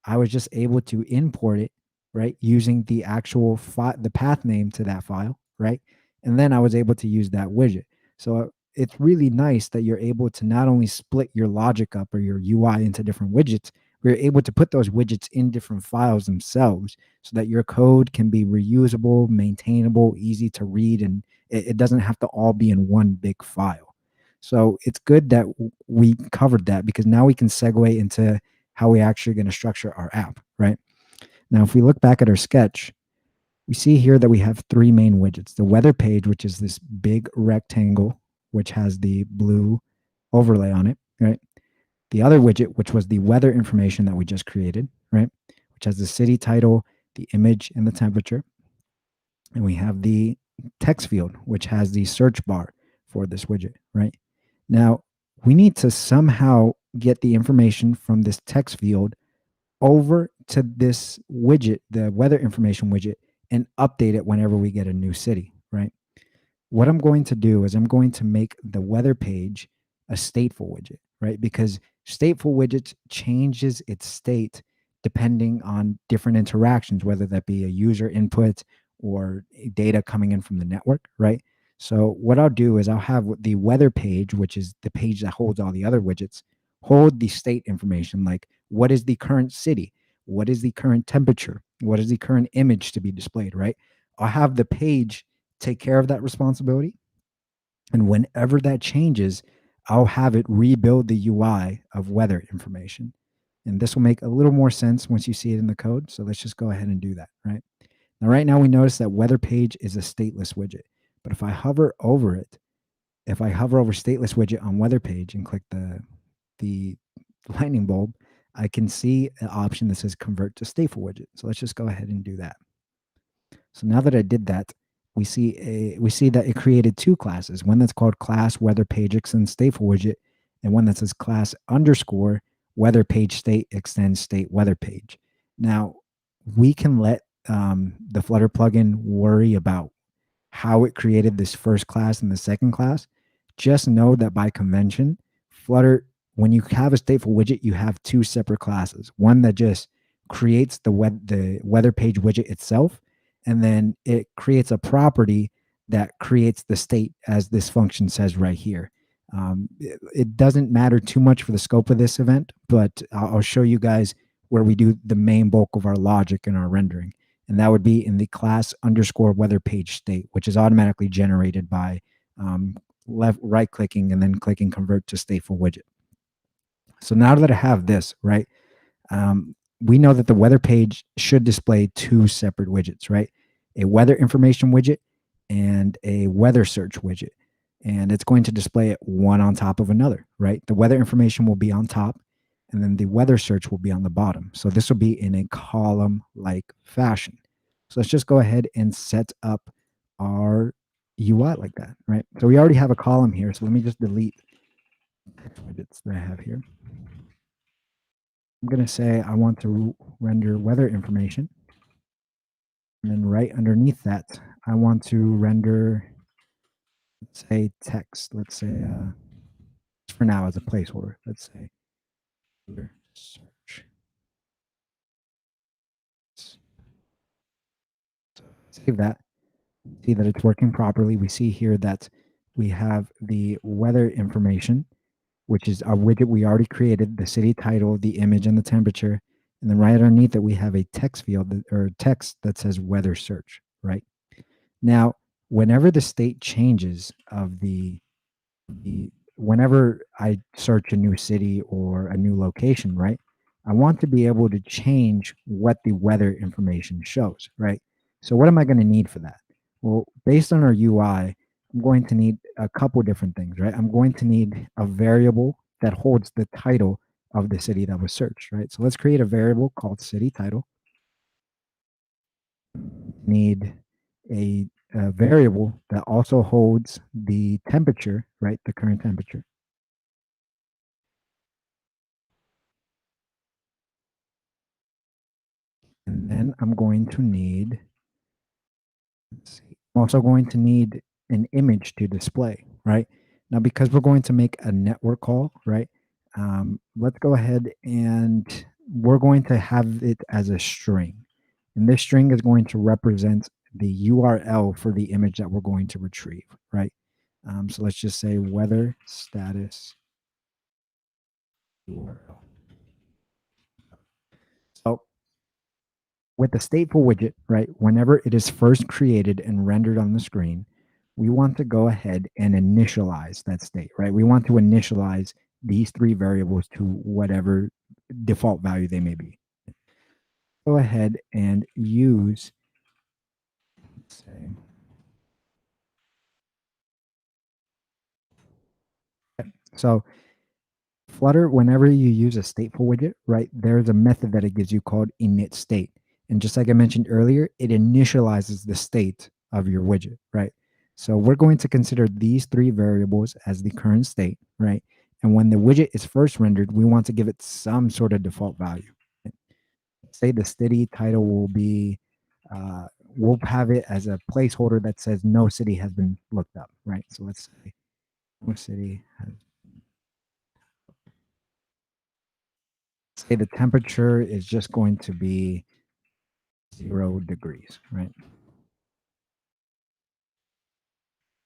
I was just able to import it, right, using the actual the path name to that file, right? And then I was able to use that widget. So it's really nice that you're able to not only split your logic up or your UI into different widgets, we're able to put those widgets in different files themselves so that your code can be reusable, maintainable, easy to read, and it doesn't have to all be in one big file. So it's good that we covered that because now we can segue into how we actually going to structure our app, right? Now, if we look back at our sketch, we see here that we have three main widgets. The weather page, which is this big rectangle, which has the blue overlay on it, right? The other widget, which was the weather information that we just created, right? Which has the city title, the image, and the temperature. And we have the text field, which has the search bar for this widget, right? Now, we need to somehow get the information from this text field over to this widget, the weather information widget, and update it whenever we get a new city, right? What I'm going to do is I'm going to make the weather page a stateful widget, right? Because stateful widgets changes its state depending on different interactions, whether that be a user input or data coming in from the network, right? So what I'll do is I'll have the weather page, which is the page that holds all the other widgets, hold the state information like what is the current city? What is the current temperature? What is the current image to be displayed, right? I'll have the page take care of that responsibility. And whenever that changes, I'll have it rebuild the UI of weather information. And this will make a little more sense once you see it in the code. So let's just go ahead and do that, right? Now, right now we notice that weather page is a stateless widget. But if I hover over it, if I hover over stateless widget on weather page and click the lightning bulb, I can see an option that says convert to stateful widget. So let's just go ahead and do that. So now that I did that, we see that it created two classes, one that's called class weather page extend stateful widget, and one that says class underscore weather page state extend state weather page. Now we can let the Flutter plugin worry about how it created this first class and the second class. Just know that by convention, Flutter, when you have a stateful widget, you have two separate classes. One that just creates the weather page widget itself, and then it creates a property that creates the state as this function says right here. It doesn't matter too much for the scope of this event, but I'll show you guys where we do the main bulk of our logic and our rendering. And that would be in the class underscore weather page state, which is automatically generated by right clicking and then clicking convert to stateful widget. So now that I have this, right, we know that the weather page should display two separate widgets, right? A weather information widget and a weather search widget. And it's going to display it one on top of another, right? The weather information will be on top and then the weather search will be on the bottom. So this will be in a column like fashion. So let's just go ahead and set up our UI like that, right? So we already have a column here. So let me just delete widgets that I have here. I'm going to say I want to render weather information. And then right underneath that, I want to render, let's say, text. Let's say, for now as a placeholder, let's say, search. Save that. See that it's working properly. We see here that we have the weather information, which is our widget we already created, the city title, the image, and the temperature. And then right underneath it, we have a text field or text that says weather search, right? Now, whenever the state changes of whenever I search a new city or a new location, right? I want to be able to change what the weather information shows, right? So what am I going to need for that? Well, based on our UI, I'm going to need a couple different things, right? I'm going to need a variable that holds the title of the city that was searched, right? So let's create a variable called city title. Need a variable that also holds the temperature, right? The current temperature. And then I'm going to need, let's see, I'm also going to need an image to display, right? Now, because we're going to make a network call, right? Let's go ahead and we're going to have it as a string. And this string is going to represent the URL for the image that we're going to retrieve, right? So let's just say weather status URL. So with the stateful widget, right, whenever it is first created and rendered on the screen, we want to go ahead and initialize that state, right? We want to initialize these three variables to whatever default value they may be. Go ahead and use, let's say, so Flutter, whenever you use a stateful widget, right, there's a method that it gives you called init state. And just like I mentioned earlier, it initializes the state of your widget, right? So we're going to consider these three variables as the current state, right? And when the widget is first rendered, we want to give it some sort of default value. Right? Say the city title will be, we'll have it as a placeholder that says no city has been looked up, right? So let's say no city has, say the temperature is just going to be 0 degrees, right?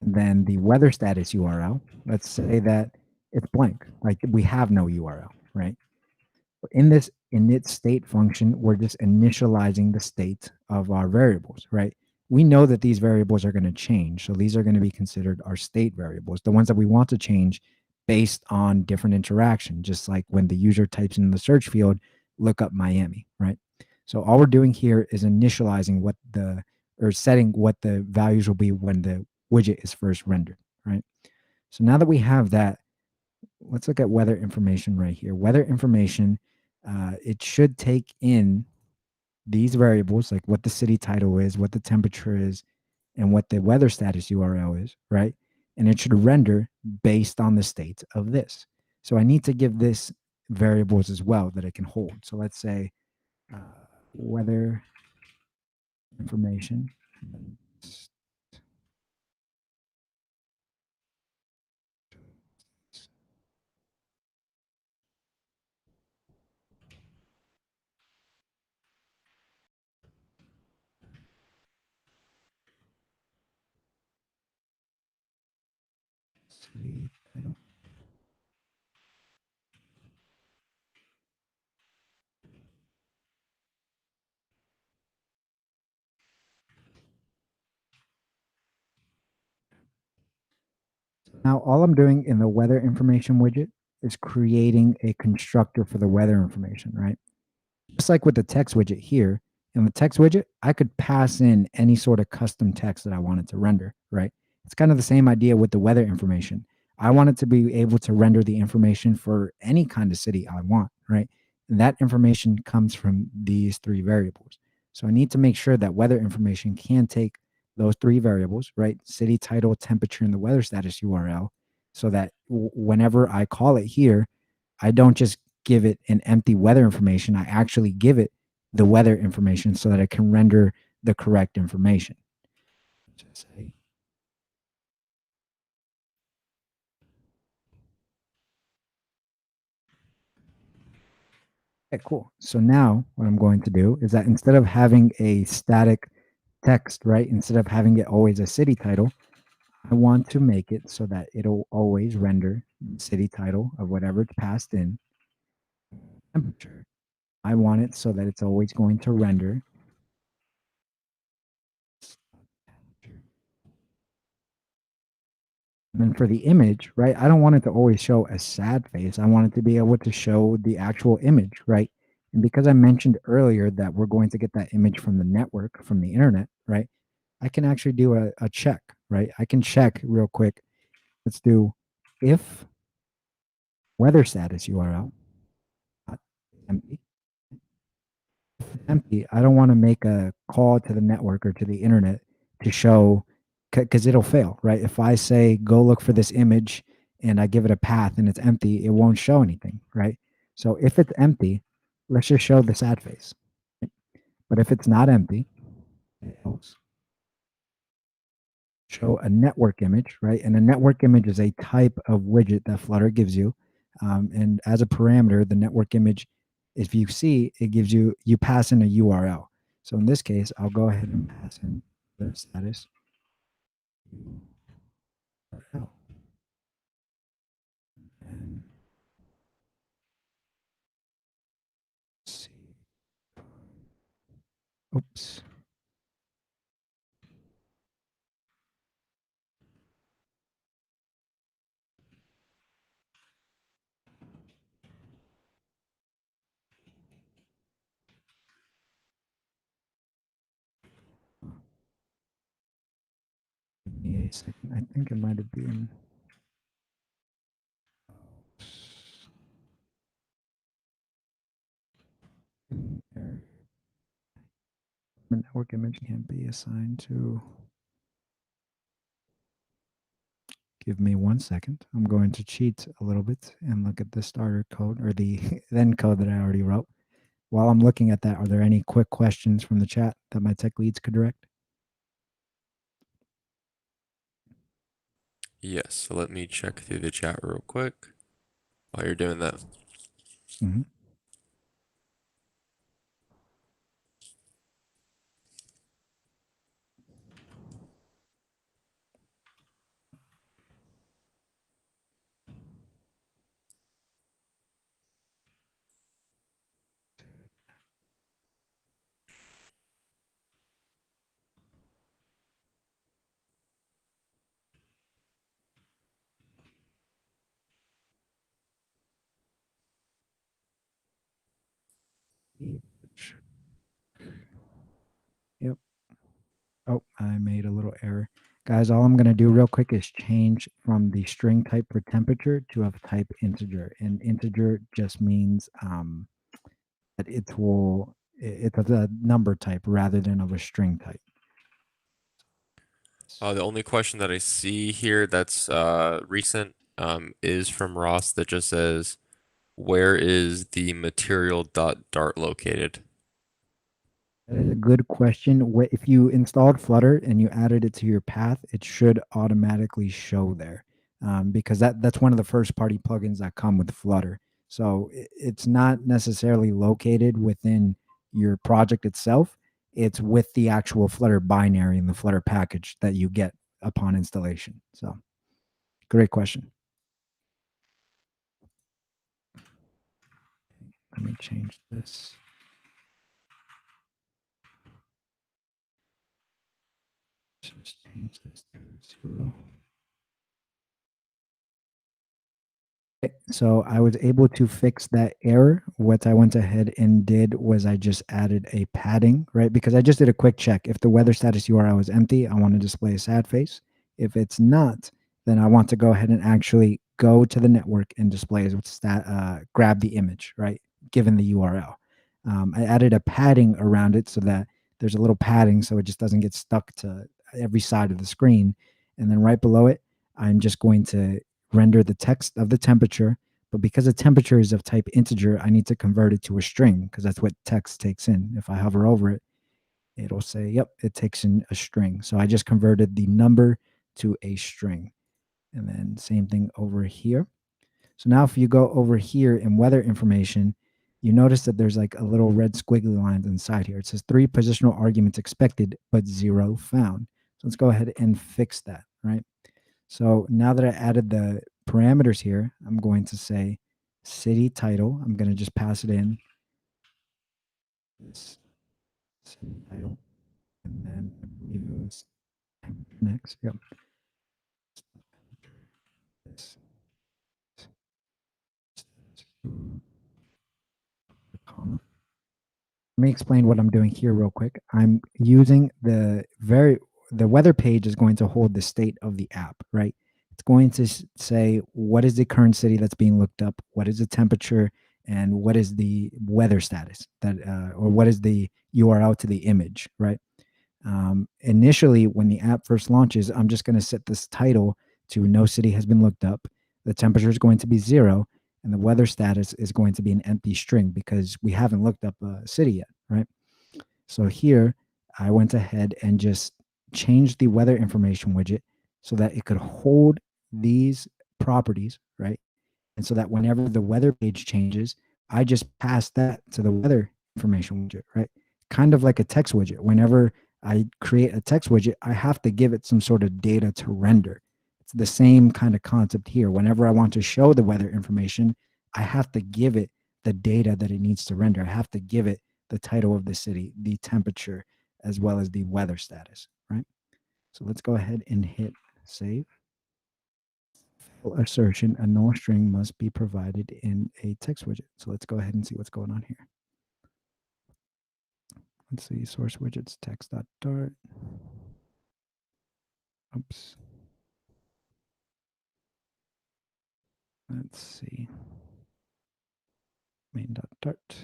And then the weather status URL, let's say that it's blank, like we have no URL, right? In this init state function, we're just initializing the state of our variables, right? We know that these variables are going to change. So these are going to be considered our state variables, the ones that we want to change based on different interaction, just like when the user types in the search field, look up Miami, right? So all we're doing here is initializing what the, or setting what the values will be when the widget is first rendered, right? So now that we have that, let's look at weather information right here. Weather information, it should take in these variables, like what the city title is, what the temperature is, and what the weather status URL is, right? And it should render based on the state of this. So I need to give this variables as well that it can hold. So let's say weather information. Now, all I'm doing in the weather information widget is creating a constructor for the weather information, right? Just like with the text widget here, in the text widget, I could pass in any sort of custom text that I wanted to render, right? It's kind of the same idea with the weather information. I want it to be able to render the information for any kind of city I want, right? And that information comes from these three variables. So I need to make sure that weather information can take those three variables, right? City title, temperature, and the weather status URL, so that whenever I call it here, I don't just give it an empty weather information. I actually give it the weather information so that it can render the correct information. Just say, okay, cool. So now what I'm going to do is that instead of having a static text, right, instead of having it always a city title, I want to make it so that it'll always render the city title of whatever it's passed in. Temperature. I want it so that it's always going to render. And then for the image, right, I don't want it to always show a sad face. I want it to be able to show the actual image, right? And because I mentioned earlier that we're going to get that image from the network, from the internet, right? I can actually do a check, right? I can check real quick. Let's do if weather status URL empty. Empty. I don't want to make a call to the network or to the internet to show, because it'll fail, right? If I say go look for this image and I give it a path and it's empty, it won't show anything, right? So if it's empty, let's just show the sad face. But if it's not empty, show a network image, right? And a network image is a type of widget that Flutter gives you. And as a parameter, the network image, if you see, it gives you, you pass in a URL. So in this case, I'll go ahead and pass in the status URL. And see. Oops. Give me a second. I think it might have been. There. The network image can't be assigned to. Give me 1 second. I'm going to cheat a little bit and look at the starter code or the then code that I already wrote. While I'm looking at that, are there any quick questions from the chat that my tech leads could direct? Yes, so let me check through the chat real quick while you're doing that. Mm-hmm. Yep. Oh, I made a little error. Guys, all I'm going to do real quick is change from the string type for temperature to a type integer. And integer just means that it's a number type rather than of a string type. The only question that I see here that's recent is from Ross that just says, where is the material.dart located? That is a good question. If you installed Flutter and you added it to your path, it should automatically show there, because that's one of the first party plugins that come with Flutter. So it's not necessarily located within your project itself. It's with the actual Flutter binary and the Flutter package that you get upon installation. So great question. Let me change this. Just change this to 0. So I was able to fix that error. What I went ahead and did was I just added a padding, right? Because I just did a quick check. If the weather status URL is empty, I want to display a sad face. If it's not, then I want to go ahead and actually go to the network and display as grab the image, right? Given the URL. I added a padding around it so that there's a little padding so it just doesn't get stuck to every side of the screen. And then right below it, I'm just going to render the text of the temperature, but because the temperature is of type integer, I need to convert it to a string because that's what text takes in. If I hover over it, it'll say, yep, it takes in a string. So I just converted the number to a string. And then same thing over here. So now if you go over here in weather information, you notice that there's like a little red squiggly lines inside here. It says 3 positional arguments expected, but 0 found. So let's go ahead and fix that, right? So now that I added the parameters here, I'm going to say city title. I'm going to just pass it in this city title, and then I believe it was next. Yep. This comma. Let me explain what I'm doing here real quick. I'm using the weather page is going to hold the state of the app, right? It's going to say what is the current city that's being looked up, what is the temperature, and what is the weather status that, or what is the URL to the image, right? Initially, when the app first launches, I'm just going to set this title to no city has been looked up. The temperature is going to be 0, and the weather status is going to be an empty string because we haven't looked up a city yet, right? So here, I went ahead and just changed the weather information widget so that it could hold these properties, right? And so that whenever the weather page changes, I just pass that to the weather information widget, right? Kind of like a text widget. Whenever I create a text widget, I have to give it some sort of data to render. It's the same kind of concept here. Whenever I want to show the weather information, I have to give it the data that it needs to render. I have to give it the title of the city, the temperature, as well as the weather status, right? So let's go ahead and hit save. Assertion, a null string must be provided in a text widget. So let's go ahead and see what's going on here. Let's see, source widgets text.dart. Oops. Let's see. Main.dart.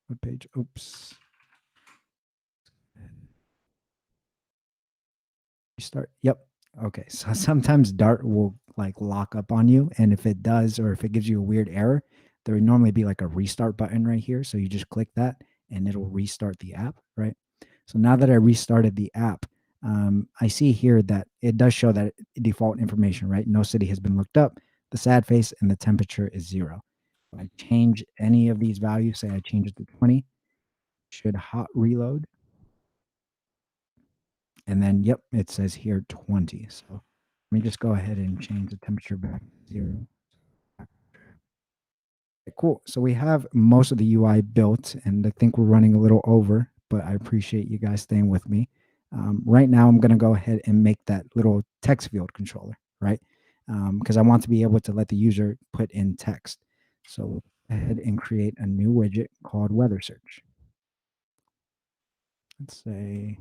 Web page. Oops. Restart. Yep. Okay. So sometimes Dart will like lock up on you. And if it does, or if it gives you a weird error, there would normally be like a restart button right here. So you just click that and it'll restart the app, right? So now that I restarted the app, I see here that it does show that default information, right? No city has been looked up. The sad face and the temperature is 0. If I change any of these values, say I change it to 20, should hot reload. And then, yep, it says here 20. So let me just go ahead and change the temperature back to 0. Okay, cool. So we have most of the UI built, and I think we're running a little over, but I appreciate you guys staying with me. Right now, I'm going to go ahead and make that little text field controller, right? Because I want to be able to let the user put in text. So go ahead and create a new widget called weather search. Let's say,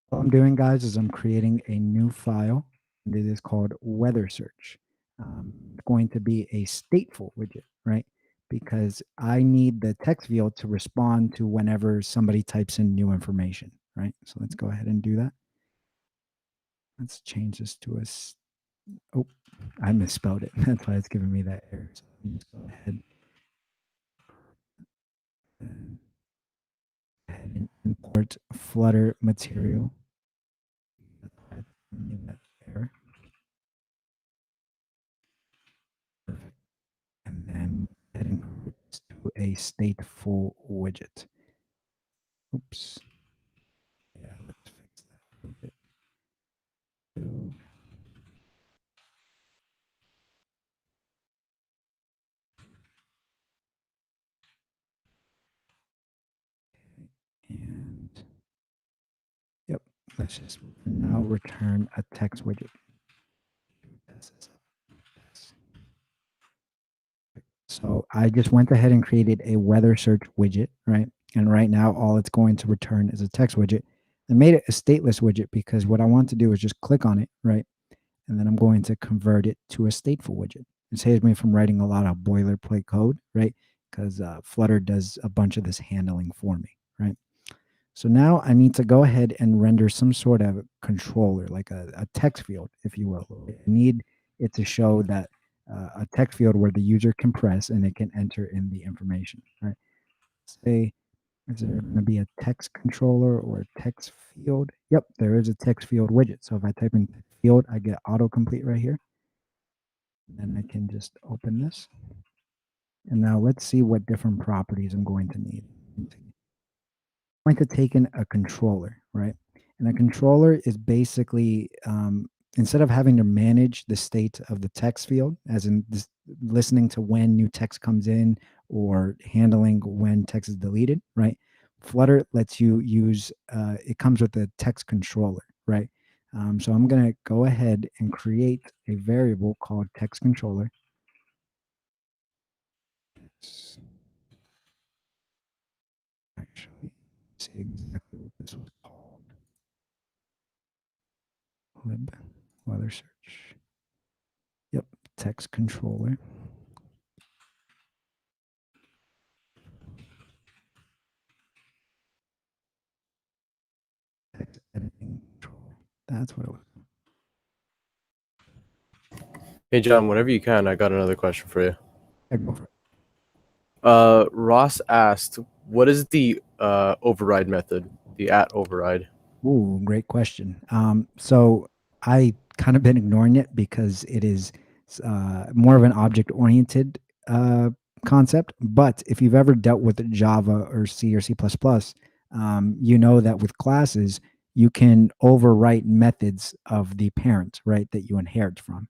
what I'm doing, guys, is I'm creating a new file. And it is called weather search. It's going to be a stateful widget, right? Because I need the text field to respond to whenever somebody types in new information, right? So let's go ahead and do that. Let's change this to a, oh, I misspelled it. That's why it's giving me that error. So let's go ahead and import Flutter material. That error. Perfect. And then heading to a stateful widget. Oops. Yeah, let's fix that a little bit. So let's just now return a text widget. So I just went ahead and created a weather search widget, right? And right now, all it's going to return is a text widget. I made it a stateless widget because what I want to do is just click on it, right? And then I'm going to convert it to a stateful widget. It saves me from writing a lot of boilerplate code, right? Because Flutter does a bunch of this handling for me, right? So now I need to go ahead and render some sort of controller, like a text field, if you will. I need it to show that a text field where the user can press and it can enter in the information, right? Say, is there going to be a text controller or a text field? Yep, there is a text field widget. So if I type in field, I get autocomplete right here. Then I can just open this. And now let's see what different properties I'm going to need. I'm going to take in a controller, right? And a controller is basically, instead of having to manage the state of the text field, as in this, listening to when new text comes in or handling when text is deleted, right? Flutter lets you use, it comes with a text controller, right? So I'm going to go ahead and create a variable called text controller. Actually, see exactly what this was called. Lib weather search. Yep, text controller. Text editing controller. That's what it was. Hey, John, whenever you can, I got another question for you. Yeah, go for it. Ross asked, what is the override method, the at override? Ooh, great question. So I kind of been ignoring it because it is more of an object-oriented concept. But if you've ever dealt with Java or C or C++, you know that with classes, you can overwrite methods of the parent, right, that you inherit from.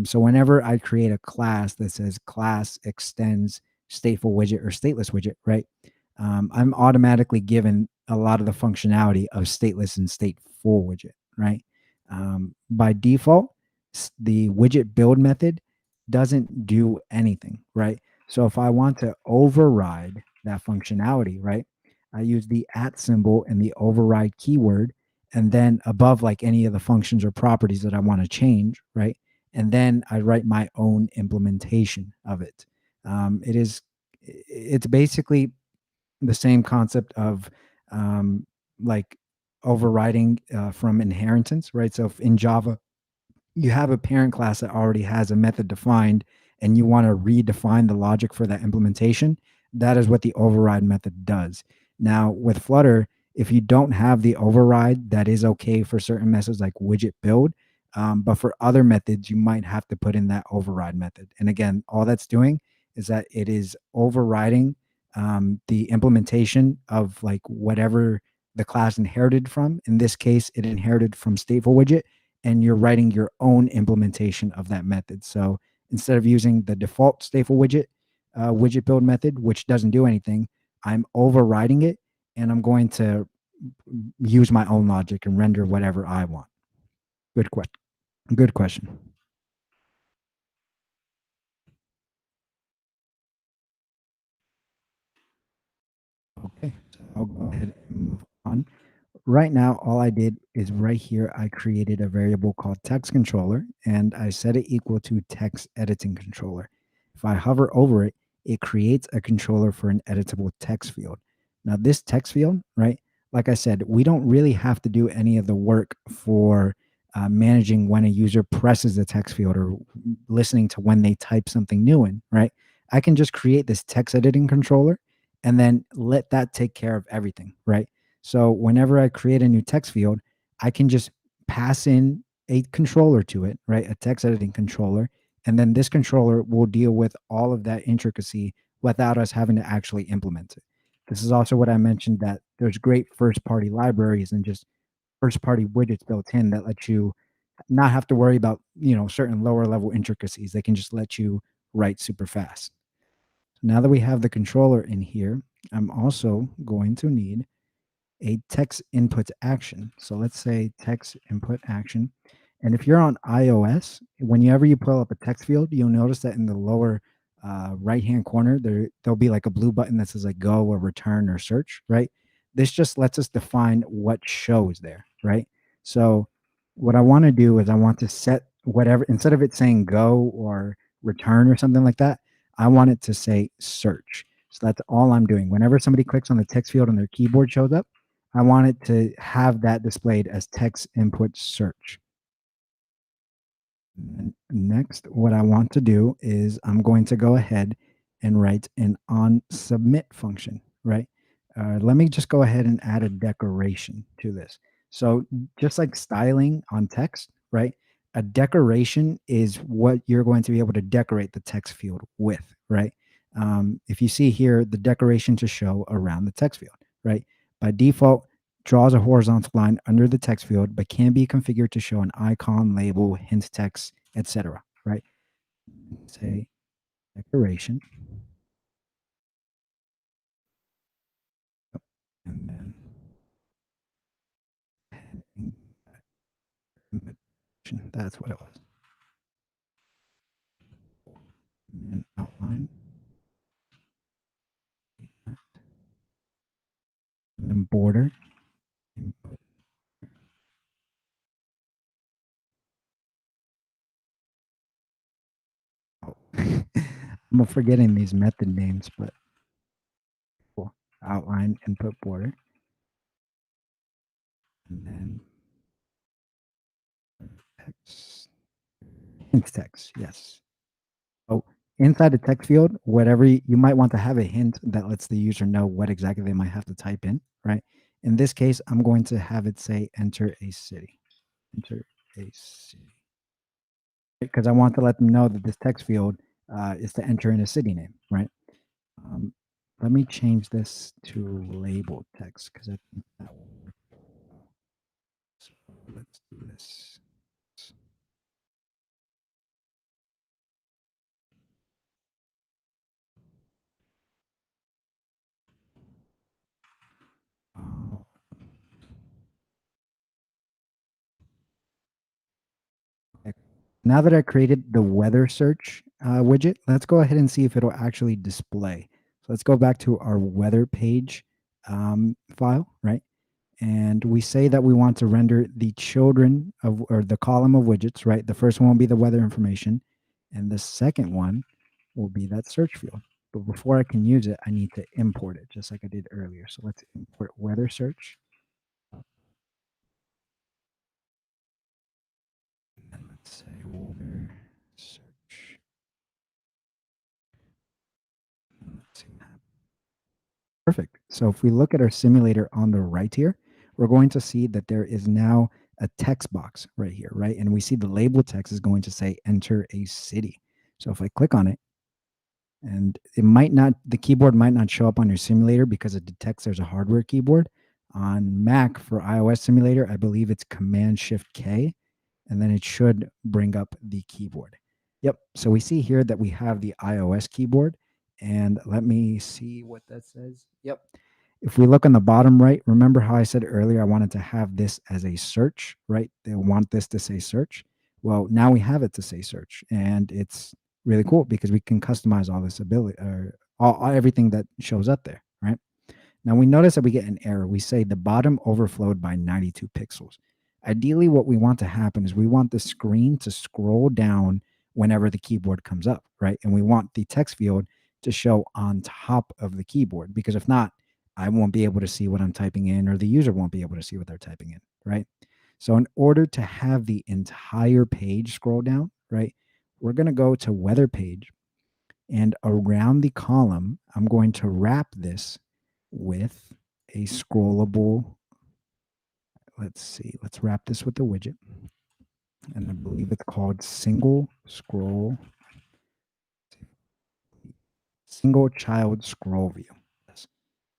So whenever I create a class that says class extends stateful widget or stateless widget, right, I'm automatically given a lot of the functionality of stateless and stateful widget, right? By default, the widget build method doesn't do anything, right? So if I want to override that functionality, right, I use the at symbol and the override keyword, and then above like any of the functions or properties that I want to change, right? And then I write my own implementation of it. It's basically the same concept of like overriding from inheritance, right? So if in Java, you have a parent class that already has a method defined and you want to redefine the logic for that implementation, that is what the override method does. Now, with Flutter, if you don't have the override, that is okay for certain methods like widget build. But for other methods, you might have to put in that override method. And again, all that's doing is that it is overriding the implementation of like whatever the class inherited from. In this case, it inherited from stateful widget, and you're writing your own implementation of that method. So instead of using the default stateful widget build method, which doesn't do anything, I'm overriding it, and I'm going to use my own logic and render whatever I want. Good question. Good question. Okay, so I'll go ahead and move on. Right now, all I did is right here, I created a variable called text controller, and I set it equal to text editing controller. If I hover over it, it creates a controller for an editable text field. Now, this text field, right, like I said, we don't really have to do any of the work for managing when a user presses the text field or listening to when they type something new in, right? I can just create this text editing controller and then let that take care of everything, right? So whenever I create a new text field, I can just pass in a controller to it, right? A text editing controller. And then this controller will deal with all of that intricacy without us having to actually implement it. This is also what I mentioned, that there's great first party libraries and just first party widgets built in that let you not have to worry about, certain lower level intricacies. They can just let you write super fast. Now that we have the controller in here, I'm also going to need a text input action. So let's say text input action. And if you're on iOS, whenever you pull up a text field, you'll notice that in the lower right hand corner, there'll be like a blue button that says like go or return or search, right? This just lets us define what shows there, right? So what I want to do is I want to set whatever, instead of it saying go or return or something like that, I want it to say search. So that's all I'm doing. Whenever somebody clicks on the text field on their keyboard shows up, I want it to have that displayed as text input search. And next, what I want to do is I'm going to go ahead and write an on submit function, right? Let me just go ahead and add a decoration to this. So just like styling on text, right? A decoration is what you're going to be able to decorate the text field with, right? If you see here, the decoration to show around the text field, right? By default, draws a horizontal line under the text field, but can be configured to show an icon, label, hint text, etc. Right? Say decoration, and then that's what it was. And outline, and then border. Oh. I'm forgetting these method names, but cool. Outline, input border, and then text, hint text. Yes. So inside the text field, whatever you might want to have a hint that lets the user know what exactly they might have to type in, right? In this case, I'm going to have it say enter a city. Enter a city. Because I want to let them know that this text field is to enter in a city name, right? Let me change this to labeled text because I think that will work. So let's do this. Now that I created the weather search widget, let's go ahead and see if it'll actually display. So let's go back to our weather page file, right? And we say that we want to render the children of, or the column of widgets, right? The first one will be the weather information, and the second one will be that search field. But before I can use it, I need to import it, just like I did earlier. So let's import weather search. And let's say weather search. Let's see what happens. Perfect. So if we look at our simulator on the right here, we're going to see that there is now a text box right here, right? And we see the label text is going to say enter a city. So if I click on it, and it might not, the keyboard might not show up on your simulator because it detects there's a hardware keyboard. On Mac for iOS simulator, I believe it's Command Shift K, and then it should bring up the keyboard. Yep. So we see here that we have the iOS keyboard, and let me see what that says. Yep. If we look on the bottom right, remember how I said earlier I wanted to have this as a search, right? They want this to say search. Well, now we have it to say search, and it's really cool because we can customize all this ability or everything that shows up there, right? Now we notice that we get an error. We say the bottom overflowed by 92 pixels. Ideally, what we want to happen is we want the screen to scroll down whenever the keyboard comes up, right? And we want the text field to show on top of the keyboard, because if not, I won't be able to see what I'm typing in, or the user won't be able to see what they're typing in, right? So in order to have the entire page scroll down, right, we're going to go to weather page, and around the column, I'm going to wrap this with a scrollable. Let's see, let's wrap this with the widget. And I believe it's called single child scroll view.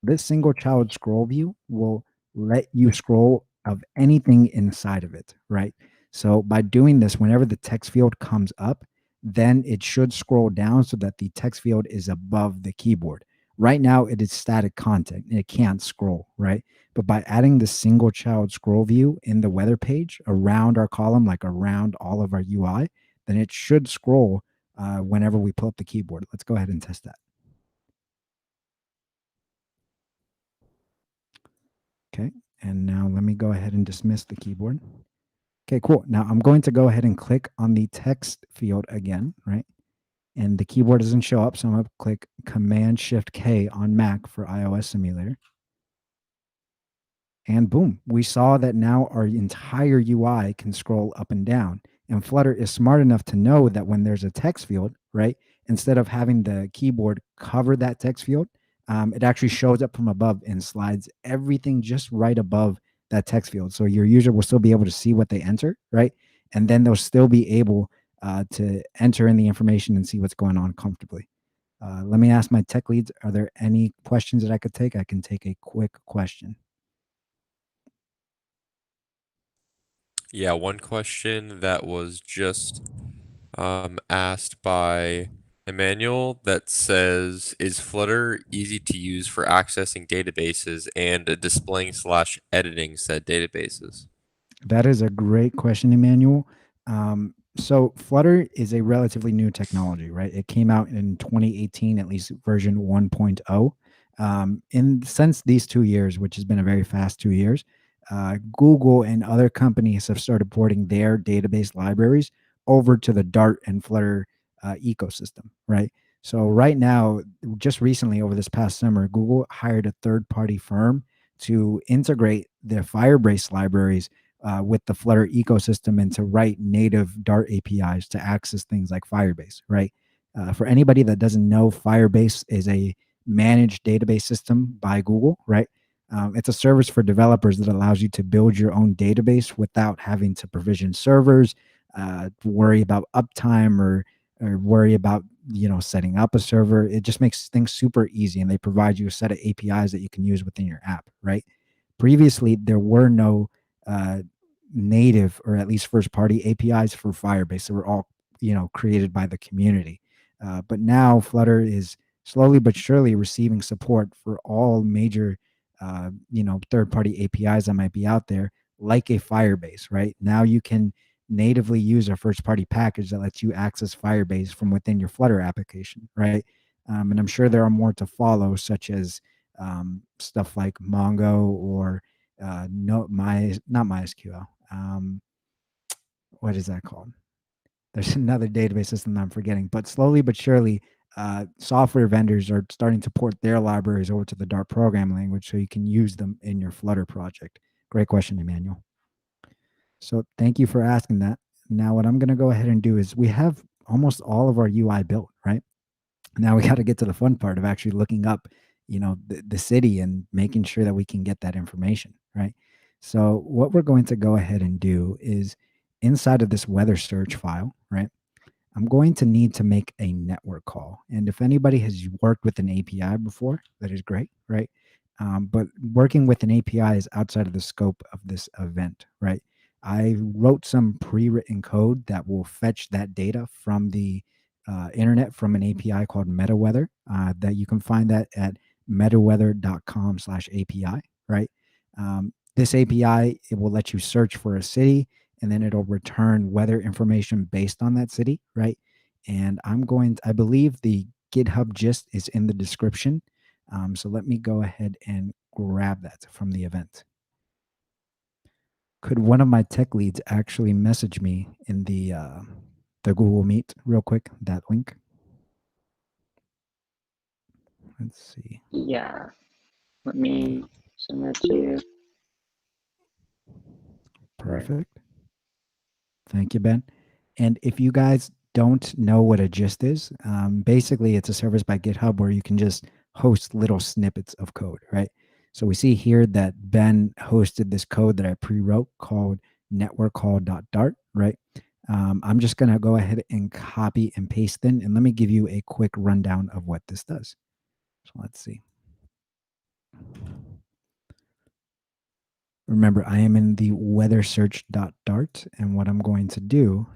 This single child scroll view will let you scroll of anything inside of it, right? So by doing this, whenever the text field comes up, then it should scroll down so that the text field is above the keyboard. Right now, it is static content. And it can't scroll, right? But by adding the single child scroll view in the weather page around our column, like around all of our UI, then it should scroll whenever we pull up the keyboard. Let's go ahead and test that. Okay, and now let me go ahead and dismiss the keyboard. Okay, cool. Now I'm going to go ahead and click on the text field again, right? And the keyboard doesn't show up, so I'm going to click Command-Shift-K on Mac for iOS Simulator. And boom, we saw that now our entire UI can scroll up and down. And Flutter is smart enough to know that when there's a text field, right, instead of having the keyboard cover that text field, it actually shows up from above and slides everything just right above that text field. So your user will still be able to see what they enter, right? And then they'll still be able to enter in the information and see what's going on comfortably. Let me ask my tech leads, are there any questions that I could take? I can take a quick question. Yeah, one question that was just asked by Emmanuel that says, is Flutter easy to use for accessing databases and displaying / editing said databases? That is a great question, Emmanuel. So Flutter is a relatively new technology, right? It came out in 2018, at least version 1.0. Since these 2 years, which has been a very fast 2 years, Google and other companies have started porting their database libraries over to the Dart and Flutter ecosystem, right? So right now, just recently over this past summer, Google hired a third-party firm to integrate their Firebase libraries with the Flutter ecosystem and to write native Dart APIs to access things like Firebase, right? For anybody that doesn't know, Firebase is a managed database system by Google, right? It's a service for developers that allows you to build your own database without having to provision servers, worry about uptime or worry about setting up a server. It just makes things super easy, and they provide you a set of APIs that you can use within your app, right? Previously, there were no uh, native or at least first party APIs for Firebase. They were all created by the community. But now Flutter is slowly but surely receiving support for all major third party APIs that might be out there, like a Firebase. Right now, you can natively use a first party package that lets you access Firebase from within your Flutter application. Right, and I'm sure there are more to follow, such as stuff like Mongo or not MySQL. What is that called? There's another database system that I'm forgetting, but slowly but surely, software vendors are starting to port their libraries over to the Dart programming language so you can use them in your Flutter project. Great question, Emmanuel. So thank you for asking that. Now, what I'm going to go ahead and do is we have almost all of our UI built, right? Now we got to get to the fun part of actually looking up, the city and making sure that we can get that information, right? So what we're going to go ahead and do is inside of this weather search file, right? I'm going to need to make a network call. And if anybody has worked with an API before, that is great, right? But working with an API is outside of the scope of this event, right? I wrote some pre-written code that will fetch that data from the internet from an API called MetaWeather. That you can find that at metaweather.com/API, right? This API, it will let you search for a city and then it'll return weather information based on that city, right? And I believe the GitHub gist is in the description. So let me go ahead and grab that from the event. Could one of my tech leads actually message me in the Google Meet real quick, that link? Let's see. Yeah. Let me send that to you. Perfect. Thank you, Ben. And if you guys don't know what a gist is, basically it's a service by GitHub where you can just host little snippets of code, right? So we see here that Ben hosted this code that I pre-wrote called networkcall.dart, right? I'm just going to go ahead and copy and paste in, and let me give you a quick rundown of what this does. So let's see. Remember, I am in the weather search.dart, and what I'm going to do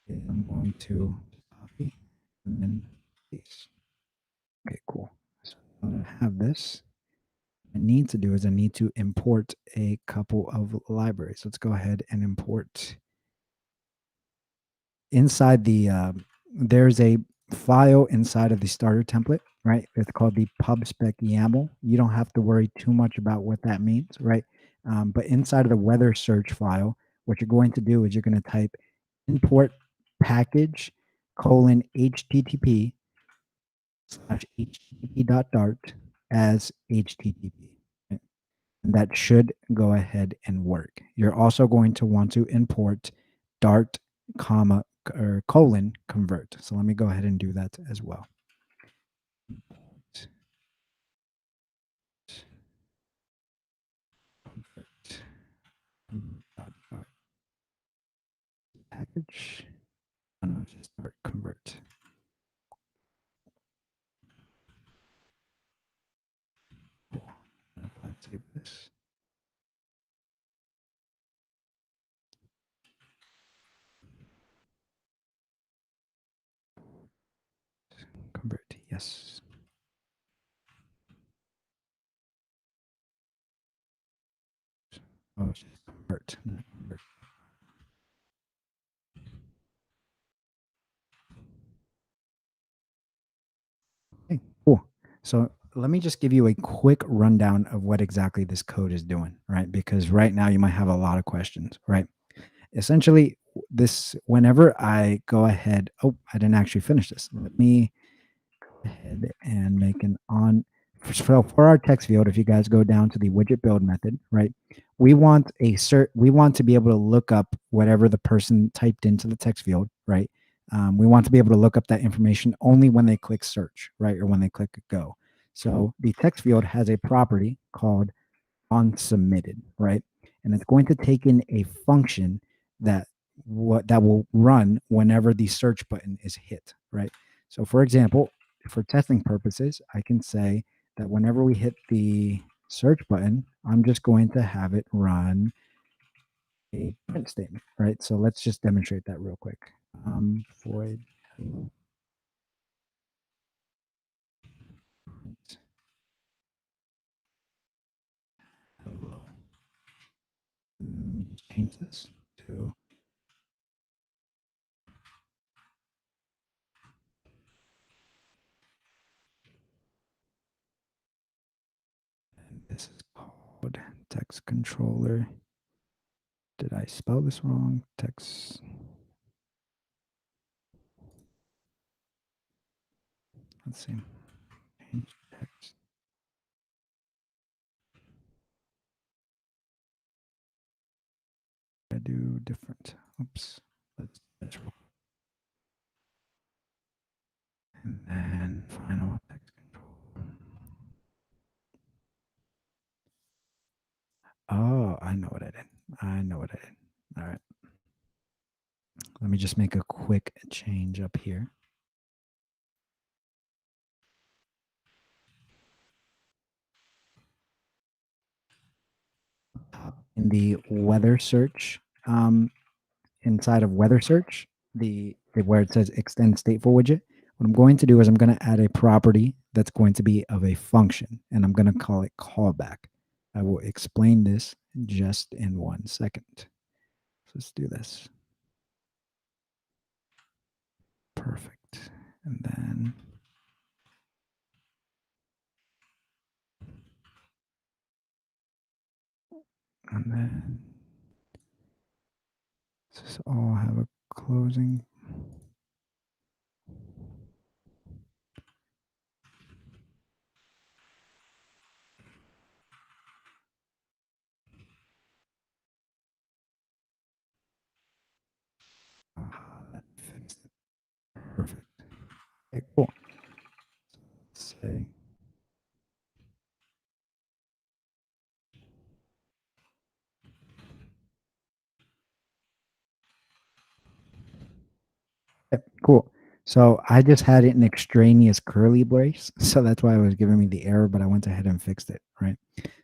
is I'm going to copy and then paste. Okay, cool. have this, what I need to do is I need to import a couple of libraries. Let's go ahead and import inside the, there's a file inside of the starter template, right? It's called the pubspec YAML. You don't have to worry too much about what that means, right? But inside of the weather search file, what you're going to do is you're going to type import package :http /http.dart as HTTP. Right? And that should go ahead and work. You're also going to want to import Dart, comma, or colon convert. So let me go ahead and do that as well. Package. No, just Dart convert. Let's save this. Convert, yes. Oh, it's just convert. Not convert. Okay, cool. So let me just give you a quick rundown of what exactly this code is doing, right? Because right now you might have a lot of questions, right? Essentially, this, whenever I go ahead, oh, I didn't actually finish this. Let me go ahead and make an on. So for our text field, if you guys go down to the widget build method, right, we want we want to be able to look up whatever the person typed into the text field, right? We want to be able to look up that information only when they click search, right, or when they click go. So the text field has a property called onSubmitted, right? And it's going to take in a function that that will run whenever the search button is hit, right? So for example, for testing purposes, I can say that whenever we hit the search button, I'm just going to have it run a print statement, right? So let's just demonstrate that real quick. Void hello. Change this to this is called text controller. Did I spell this wrong? Text. Let's see. Change text. I do different. Oops. Let's and then final text control. Oh, I know what I did. I know what I did. All right. Let me just make a quick change up here. In the weather search, inside of weather search, where it says extend stateful widget, what I'm going to do is I'm going to add a property that's going to be of a function, and I'm going to call it callback. I will explain this just in 1 second. So let's do this. Perfect. And then does this all have a closing? That fixed it. Perfect. Okay, cool. Let's say okay, cool. So I just had it in extraneous curly brace. So that's why it was giving me the error, but I went ahead and fixed it, right?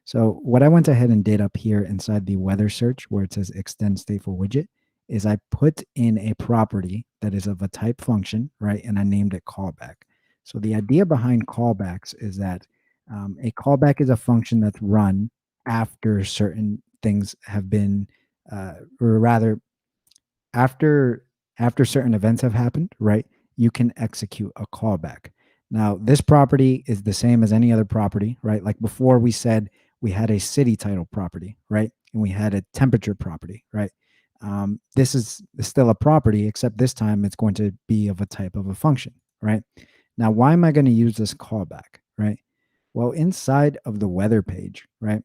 So what I went ahead and did up here inside the weather search where it says extend stateful widget is I put in a property that is of a type function, right? And I named it callback. So the idea behind callbacks is that A callback is a function that's run after certain things have been, or rather, after certain events have happened, right? You can execute a callback. Now, this property is the same as any other property, right? Like before, we said we had a city title property, right? And we had a temperature property, right? This is still a property, except this time it's going to be of a type of a function, right? Now, why am I going to use this callback, right? Well, inside of the weather page, right,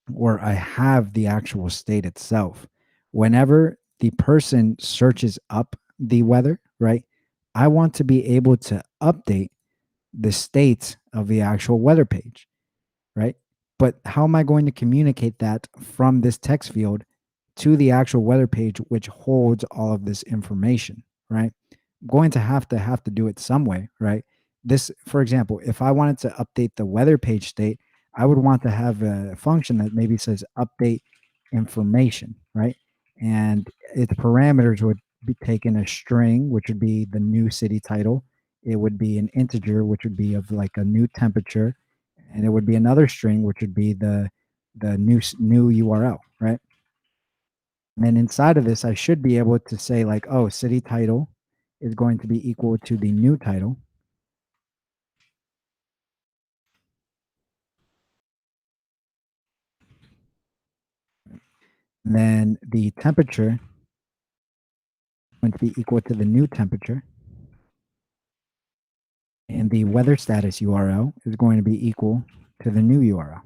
where I have the actual state itself, whenever the person searches up the weather, right, I want to be able to update the state of the actual weather page, right? But how am I going to communicate that from this text field to the actual weather page, which holds all of this information, right? I'm going to have to do it some way, right? This, for example, if I wanted to update the weather page state, I would want to have a function that maybe says update information, right? And its parameters would be taken a string, which would be the new city title. It would be an integer, which would be of like a new temperature, and it would be another string, which would be the new URL, right? And then inside of this, I should be able to say like, oh, city title is going to be equal to the new title. And then the temperature is going to be equal to the new temperature. And the weather status URL is going to be equal to the new URL.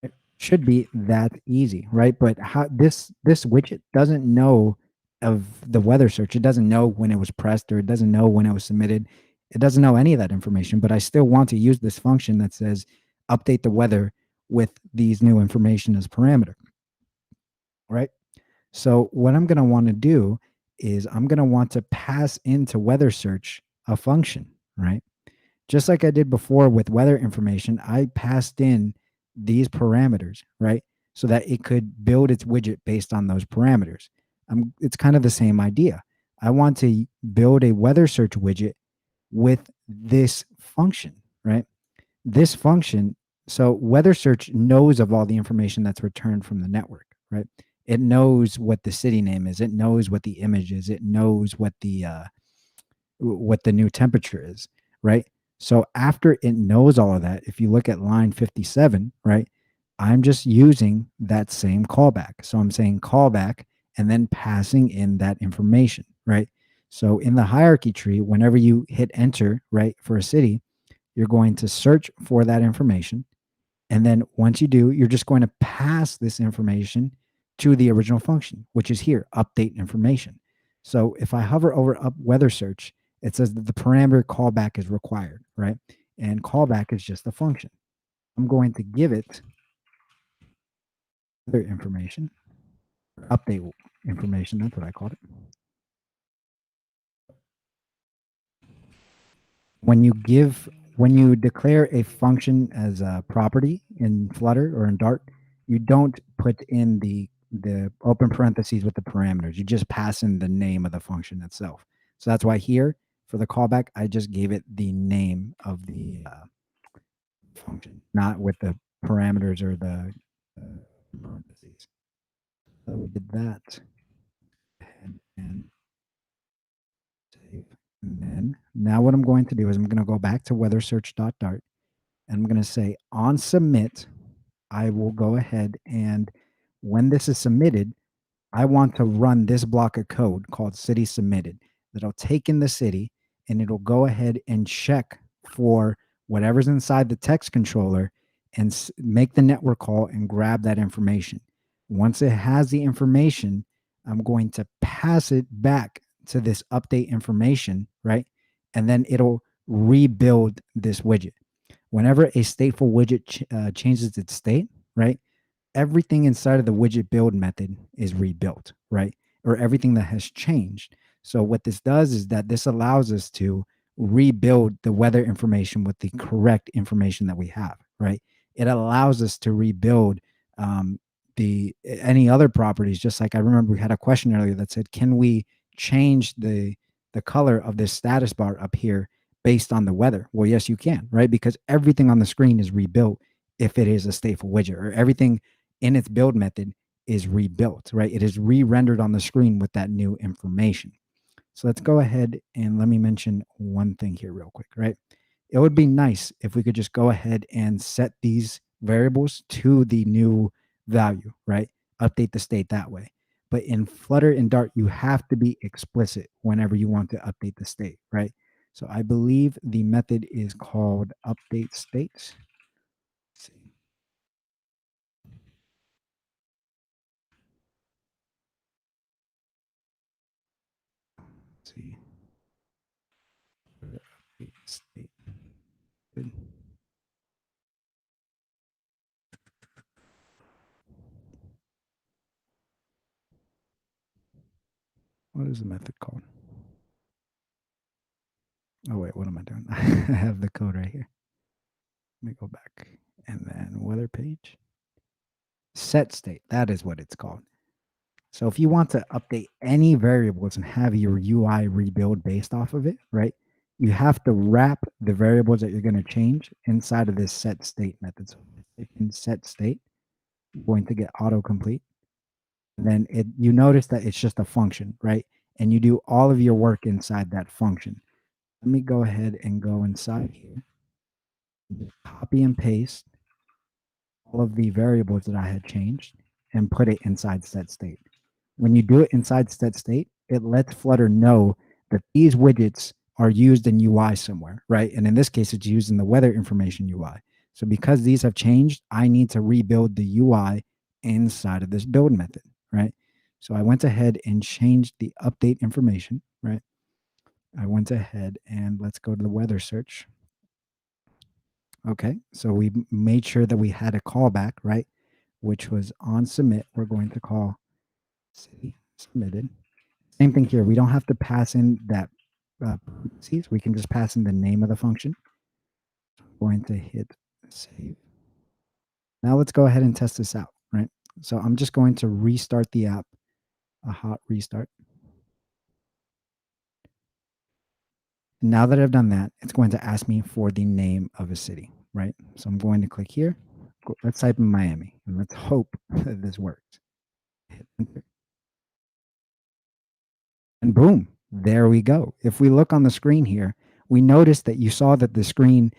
It should be that easy, right? But how this widget doesn't know of the weather search. It doesn't know when it was pressed, or it doesn't know when it was submitted. It doesn't know any of that information, but I still want to use this function that says update the weather with these new information as parameter, right? So what I'm going to want to do is I'm going to want to pass into weather search a function, right? Just like I did before with weather information, I passed in these parameters, right? So that it could build its widget based on those parameters. It's kind of the same idea. I want to build a weather search widget with this function, right? This function, so weather search knows of all the information that's returned from the network, right? It knows what the city name is. It knows what the image is. It knows what the new temperature is, right? So after it knows all of that, if you look at line 57, right, I'm just using that same callback. So I'm saying callback and then passing in that information, right? So in the hierarchy tree, whenever you hit enter, right, for a city, you're going to search for that information. And then once you do, you're just going to pass this information to the original function, which is here, update information. So if I hover over up weather search, it says that the parameter callback is required, right? And callback is just a function. I'm going to give it other information, update information, that's what I called it. When you declare a function as a property in Flutter or in Dart, you don't put in the open parentheses with the parameters. You just pass in the name of the function itself. So that's why here for the callback, I just gave it the name of the function, not with the parameters or the parentheses. So we did that. And save. And then now what I'm going to do is I'm going to go back to weathersearch.dart, and I'm going to say on submit, I will go ahead and when this is submitted, I want to run this block of code called city submitted that'll take in the city, and it'll go ahead and check for whatever's inside the text controller and make the network call and grab that information. Once it has the information, I'm going to pass it back to this update information, right? And then it'll rebuild this widget. Whenever a stateful widget changes its state, right? Everything inside of the widget build method is rebuilt, right? Or everything that has changed. So what this does is that this allows us to rebuild the weather information with the correct information that we have, right? It allows us to rebuild any other properties. Just like I remember we had a question earlier that said, can we change the color of this status bar up here based on the weather. Well, yes, you can, right? Because everything on the screen is rebuilt if it is a stateful widget, or everything in its build method is rebuilt, right? It is re-rendered on the screen with that new information. So let's go ahead and let me mention one thing here real quick, right? It would be nice if we could just go ahead and set these variables to the new value, right? Update the state that way. But in Flutter and Dart, you have to be explicit whenever you want to update the state, right? So I believe the method is called update states. Let's see. Let's see. Update state. Good. What is the method called? Oh, wait, what am I doing? I have the code right here. Let me go back. And then weather page. Set state. That is what it's called. So if you want to update any variables and have your UI rebuild based off of it, right? You have to wrap the variables that you're going to change inside of this set state method. So in set state, I'm going to get autocomplete. Then you notice that it's just a function, right? And you do all of your work inside that function. Let me go ahead and go inside here, copy and paste all of the variables that I had changed and put it inside set state. When you do it inside set state, it lets Flutter know that these widgets are used in UI somewhere, right? And in this case, it's used in the weather information UI. So because these have changed, I need to rebuild the UI inside of this build method, right? So I went ahead and changed the update information, right? I went ahead and let's go to the weather search. Okay, so we made sure that we had a callback, right? Which was on submit. We're going to call city submitted. Same thing here. We don't have to pass in that parentheses. We can just pass in the name of the function. I'm going to hit save. Now let's go ahead and test this out, right? So I'm just going to restart the app, a hot restart. Now that I've done that, it's going to ask me for the name of a city, right? So I'm going to click here. Let's type in Miami, and let's hope that this works. Hit enter. And boom, there we go. If we look on the screen here, we notice that you saw that the screen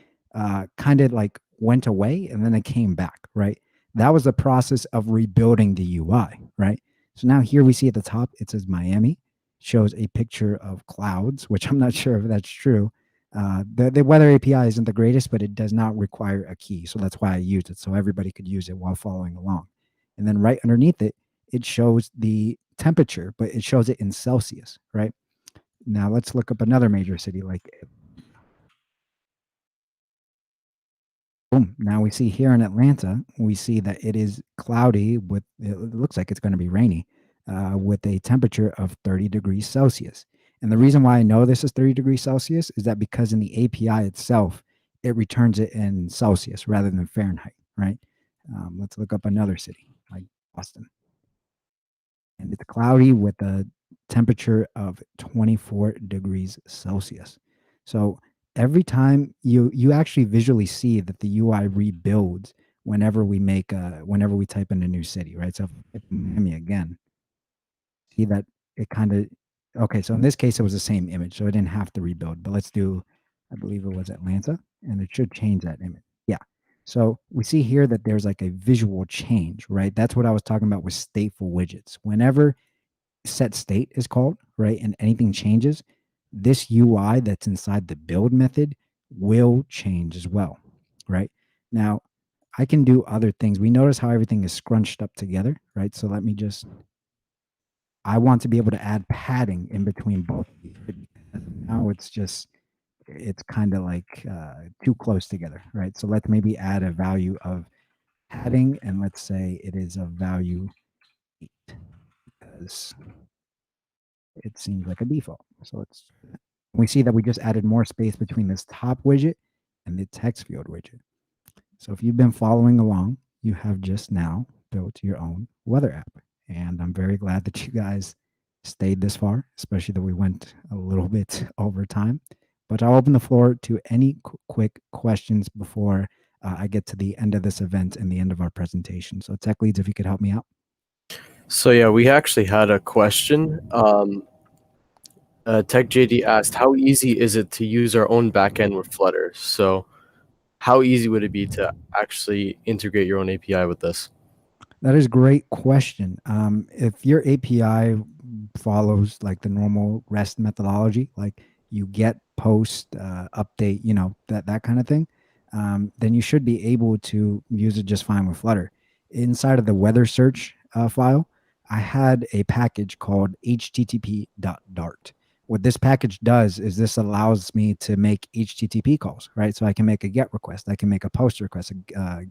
kind of like went away and then it came back, right? That was the process of rebuilding the UI, right? So now here we see at the top, it says Miami, shows a picture of clouds, which I'm not sure if that's true. The weather API isn't the greatest, but it does not require a key. So that's why I used it. So everybody could use it while following along. And then right underneath it, it shows the temperature, but it shows it in Celsius, right? Now let's look up another major city like boom. Now we see here in Atlanta, we see that it is cloudy with, it looks like it's going to be rainy with a temperature of 30 degrees Celsius. And the reason why I know this is 30 degrees Celsius is that because in the API itself, it returns it in Celsius rather than Fahrenheit, right? Let's look up another city like Boston. And it's cloudy with a temperature of 24 degrees Celsius. So every time you actually visually see that the UI rebuilds whenever we make whenever we type in a new city, right? So if Miami again, see that it kind of okay. So in this case, it was the same image, so it didn't have to rebuild. But let's do, I believe it was Atlanta, and it should change that image. Yeah. So we see here that there's like a visual change, right? That's what I was talking about with stateful widgets. Whenever set state is called, right, and anything changes, this UI that's inside the build method will change as well, right? Now, I can do other things. We notice how everything is scrunched up together, right? So let me just, I want to be able to add padding in between both of these. Now it's just, it's kind of like too close together, right? So let's maybe add a value of padding, and let's say it is a value 8 because it seems like a default. So we see that we just added more space between this top widget and the text field widget. So if you've been following along, you have just now built your own weather app. And I'm very glad that you guys stayed this far, especially that we went a little bit over time. But I'll open the floor to any quick questions before I get to the end of this event and the end of our presentation. So tech leads, if you could help me out. So yeah, we actually had a question. Tech JD asked, how easy is it to use our own backend with Flutter? So how easy would it be to actually integrate your own API with this? That is a great question. If your API follows like the normal REST methodology, like you get, post, update, that kind of thing, then you should be able to use it just fine with Flutter. Inside of the weather search file, I had a package called http.dart. What this package does is this allows me to make HTTP calls, right? So I can make a GET request, I can make a POST request, a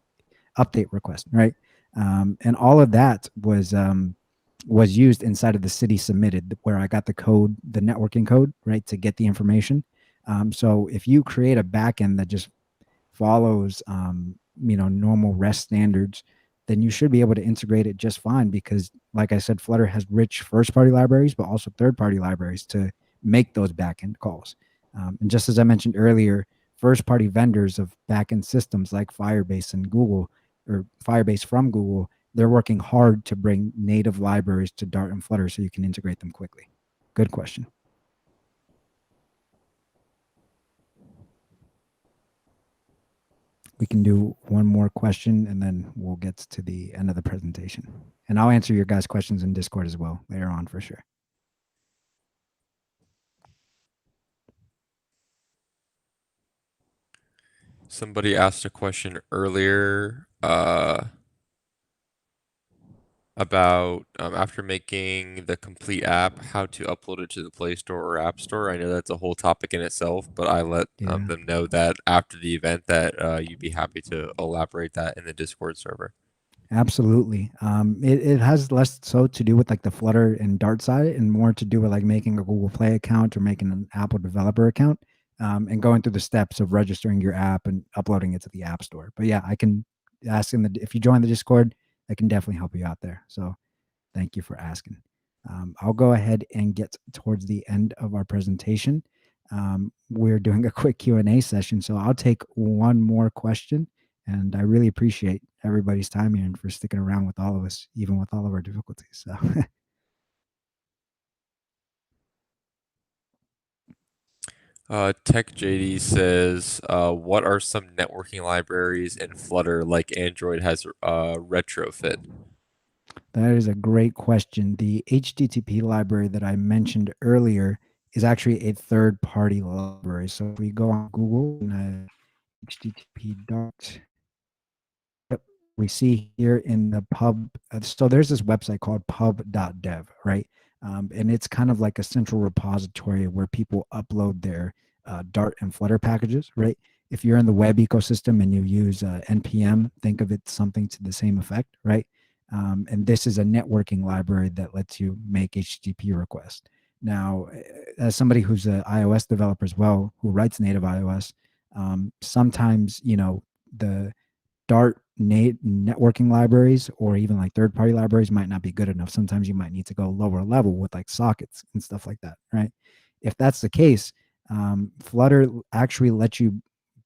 update request, right? And all of that was used inside of the city submitted, where I got the code, the networking code, right, to get the information. So if you create a backend that just follows, normal REST standards, then you should be able to integrate it just fine because, like I said, Flutter has rich first-party libraries, but also third-party libraries to make those backend calls. And just as I mentioned earlier, first-party vendors of backend systems like Firebase and Google, or Firebase from Google, they're working hard to bring native libraries to Dart and Flutter so you can integrate them quickly. Good question. We can do one more question and then we'll get to the end of the presentation. And I'll answer your guys' questions in Discord as well later on for sure. Somebody asked a question earlier about after making the complete app, how to upload it to the Play Store or App Store. I know that's a whole topic in itself, but I let them know that after the event that you'd be happy to elaborate that in the Discord server. Absolutely. It has less so to do with like the Flutter and Dart side and more to do with like making a Google Play account or making an Apple developer account, and going through the steps of registering your app and uploading it to the App Store. But yeah, I can ask if you join the Discord, I can definitely help you out there. So thank you for asking. I'll go ahead and get towards the end of our presentation. We're doing a quick Q&A session, so I'll take one more question. And I really appreciate everybody's time here and for sticking around with all of us, even with all of our difficulties. So Tech JD says, what are some networking libraries in Flutter like Android has retrofit? that is a great question. The HTTP library that I mentioned earlier is actually a third-party library. So if we go on Google and HTTP dot, yep, we see here in the pub. So there's this website called pub.dev, right? And it's kind of like a central repository where people upload their Dart and Flutter packages, right? If you're in the web ecosystem and you use NPM, think of it something to the same effect, right? And this is a networking library that lets you make HTTP requests. Now, as somebody who's an iOS developer as well, who writes native iOS, sometimes, the Dart networking libraries or even like third-party libraries might not be good enough. Sometimes you might need to go lower level with like sockets and stuff like that, right? If that's the case, Flutter actually lets you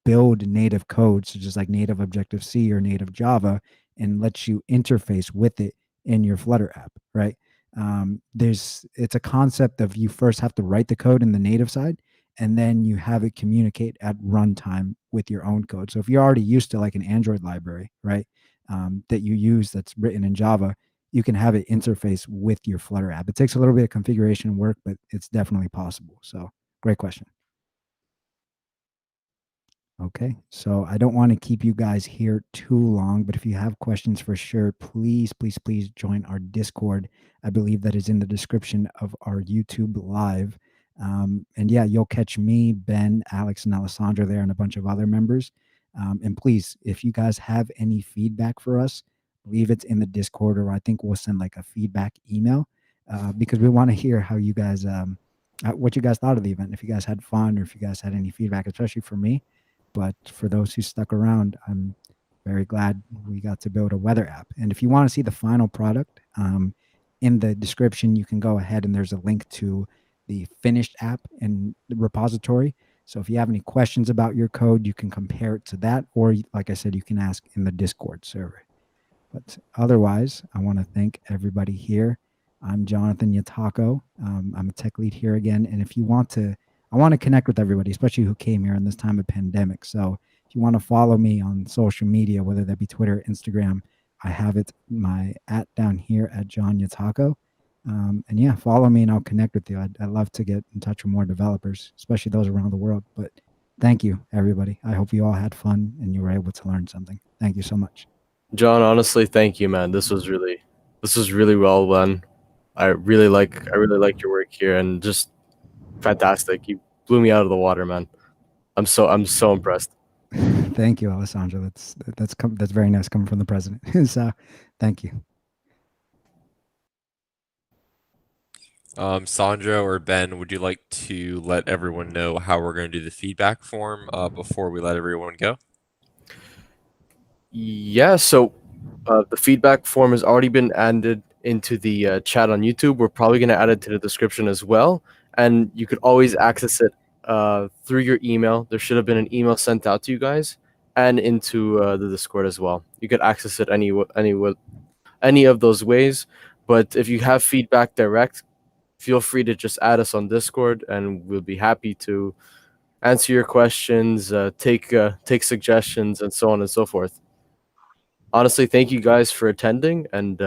build native code, such as like native Objective-C or native Java, and lets you interface with it in your Flutter app, right? It's a concept of you first have to write the code in the native side, and then you have it communicate at runtime with your own code. So if you're already used to like an Android library, right, that you use that's written in Java, you can have it interface with your Flutter app. It takes a little bit of configuration and work, but it's definitely possible. So great question. Okay, so I don't want to keep you guys here too long, but if you have questions for sure, please, please, please join our Discord. I believe that is in the description of our YouTube live. And yeah, you'll catch me, Ben, Alex, and Alessandro there, and a bunch of other members. And please, if you guys have any feedback for us, leave it in the Discord, or I think we'll send like a feedback email, because we want to hear how you guys, what you guys thought of the event. If you guys had fun, or if you guys had any feedback, especially for me. But for those who stuck around, I'm very glad we got to build a weather app. And if you want to see the final product, in the description, you can go ahead and there's a link to the finished app in the repository. So if you have any questions about your code, you can compare it to that, or like I said, you can ask in the Discord server. But otherwise, I want to thank everybody here. I'm Jonathan Yataco. I'm a tech lead here again. And if you want to, I want to connect with everybody, especially who came here in this time of pandemic. So if you want to follow me on social media, whether that be Twitter, Instagram, I have it my down here at John Yataco. And yeah, follow me and I'll connect with you. I'd love to get in touch with more developers, especially those around the world. But thank you, everybody. I hope you all had fun and you were able to learn something. Thank you so much. John, honestly, thank you, man. This was really well done. I really like your work here, and just fantastic. You blew me out of the water, man. I'm so impressed. Thank you, Alessandro. That's very nice coming from the president. So, thank you. Sandro or Ben, would you like to let everyone know how we're going to do the feedback form before we let everyone go? Yeah, so the feedback form has already been added into the chat on YouTube. We're probably going to add it to the description as well. And you could always access it through your email. There should have been an email sent out to you guys and into the Discord as well. You could access it any of those ways. But if you have feedback direct, feel free to just add us on Discord, and we'll be happy to answer your questions, take suggestions, and so on and so forth. Honestly, thank you guys for attending, and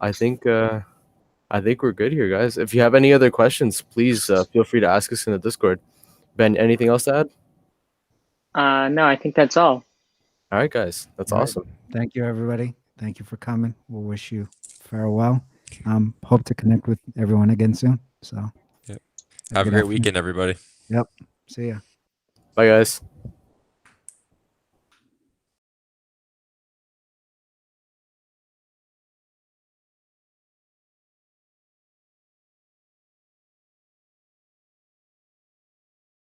I think we're good here, guys. If you have any other questions, please feel free to ask us in the Discord. Ben, anything else to add? No, I think that's all. All right, guys, that's All right. awesome. Thank you, everybody. Thank you for coming. We'll wish you farewell. Hope to connect with everyone again soon. So, Yep. Have a great weekend, everybody. Yep. See ya. Bye, guys.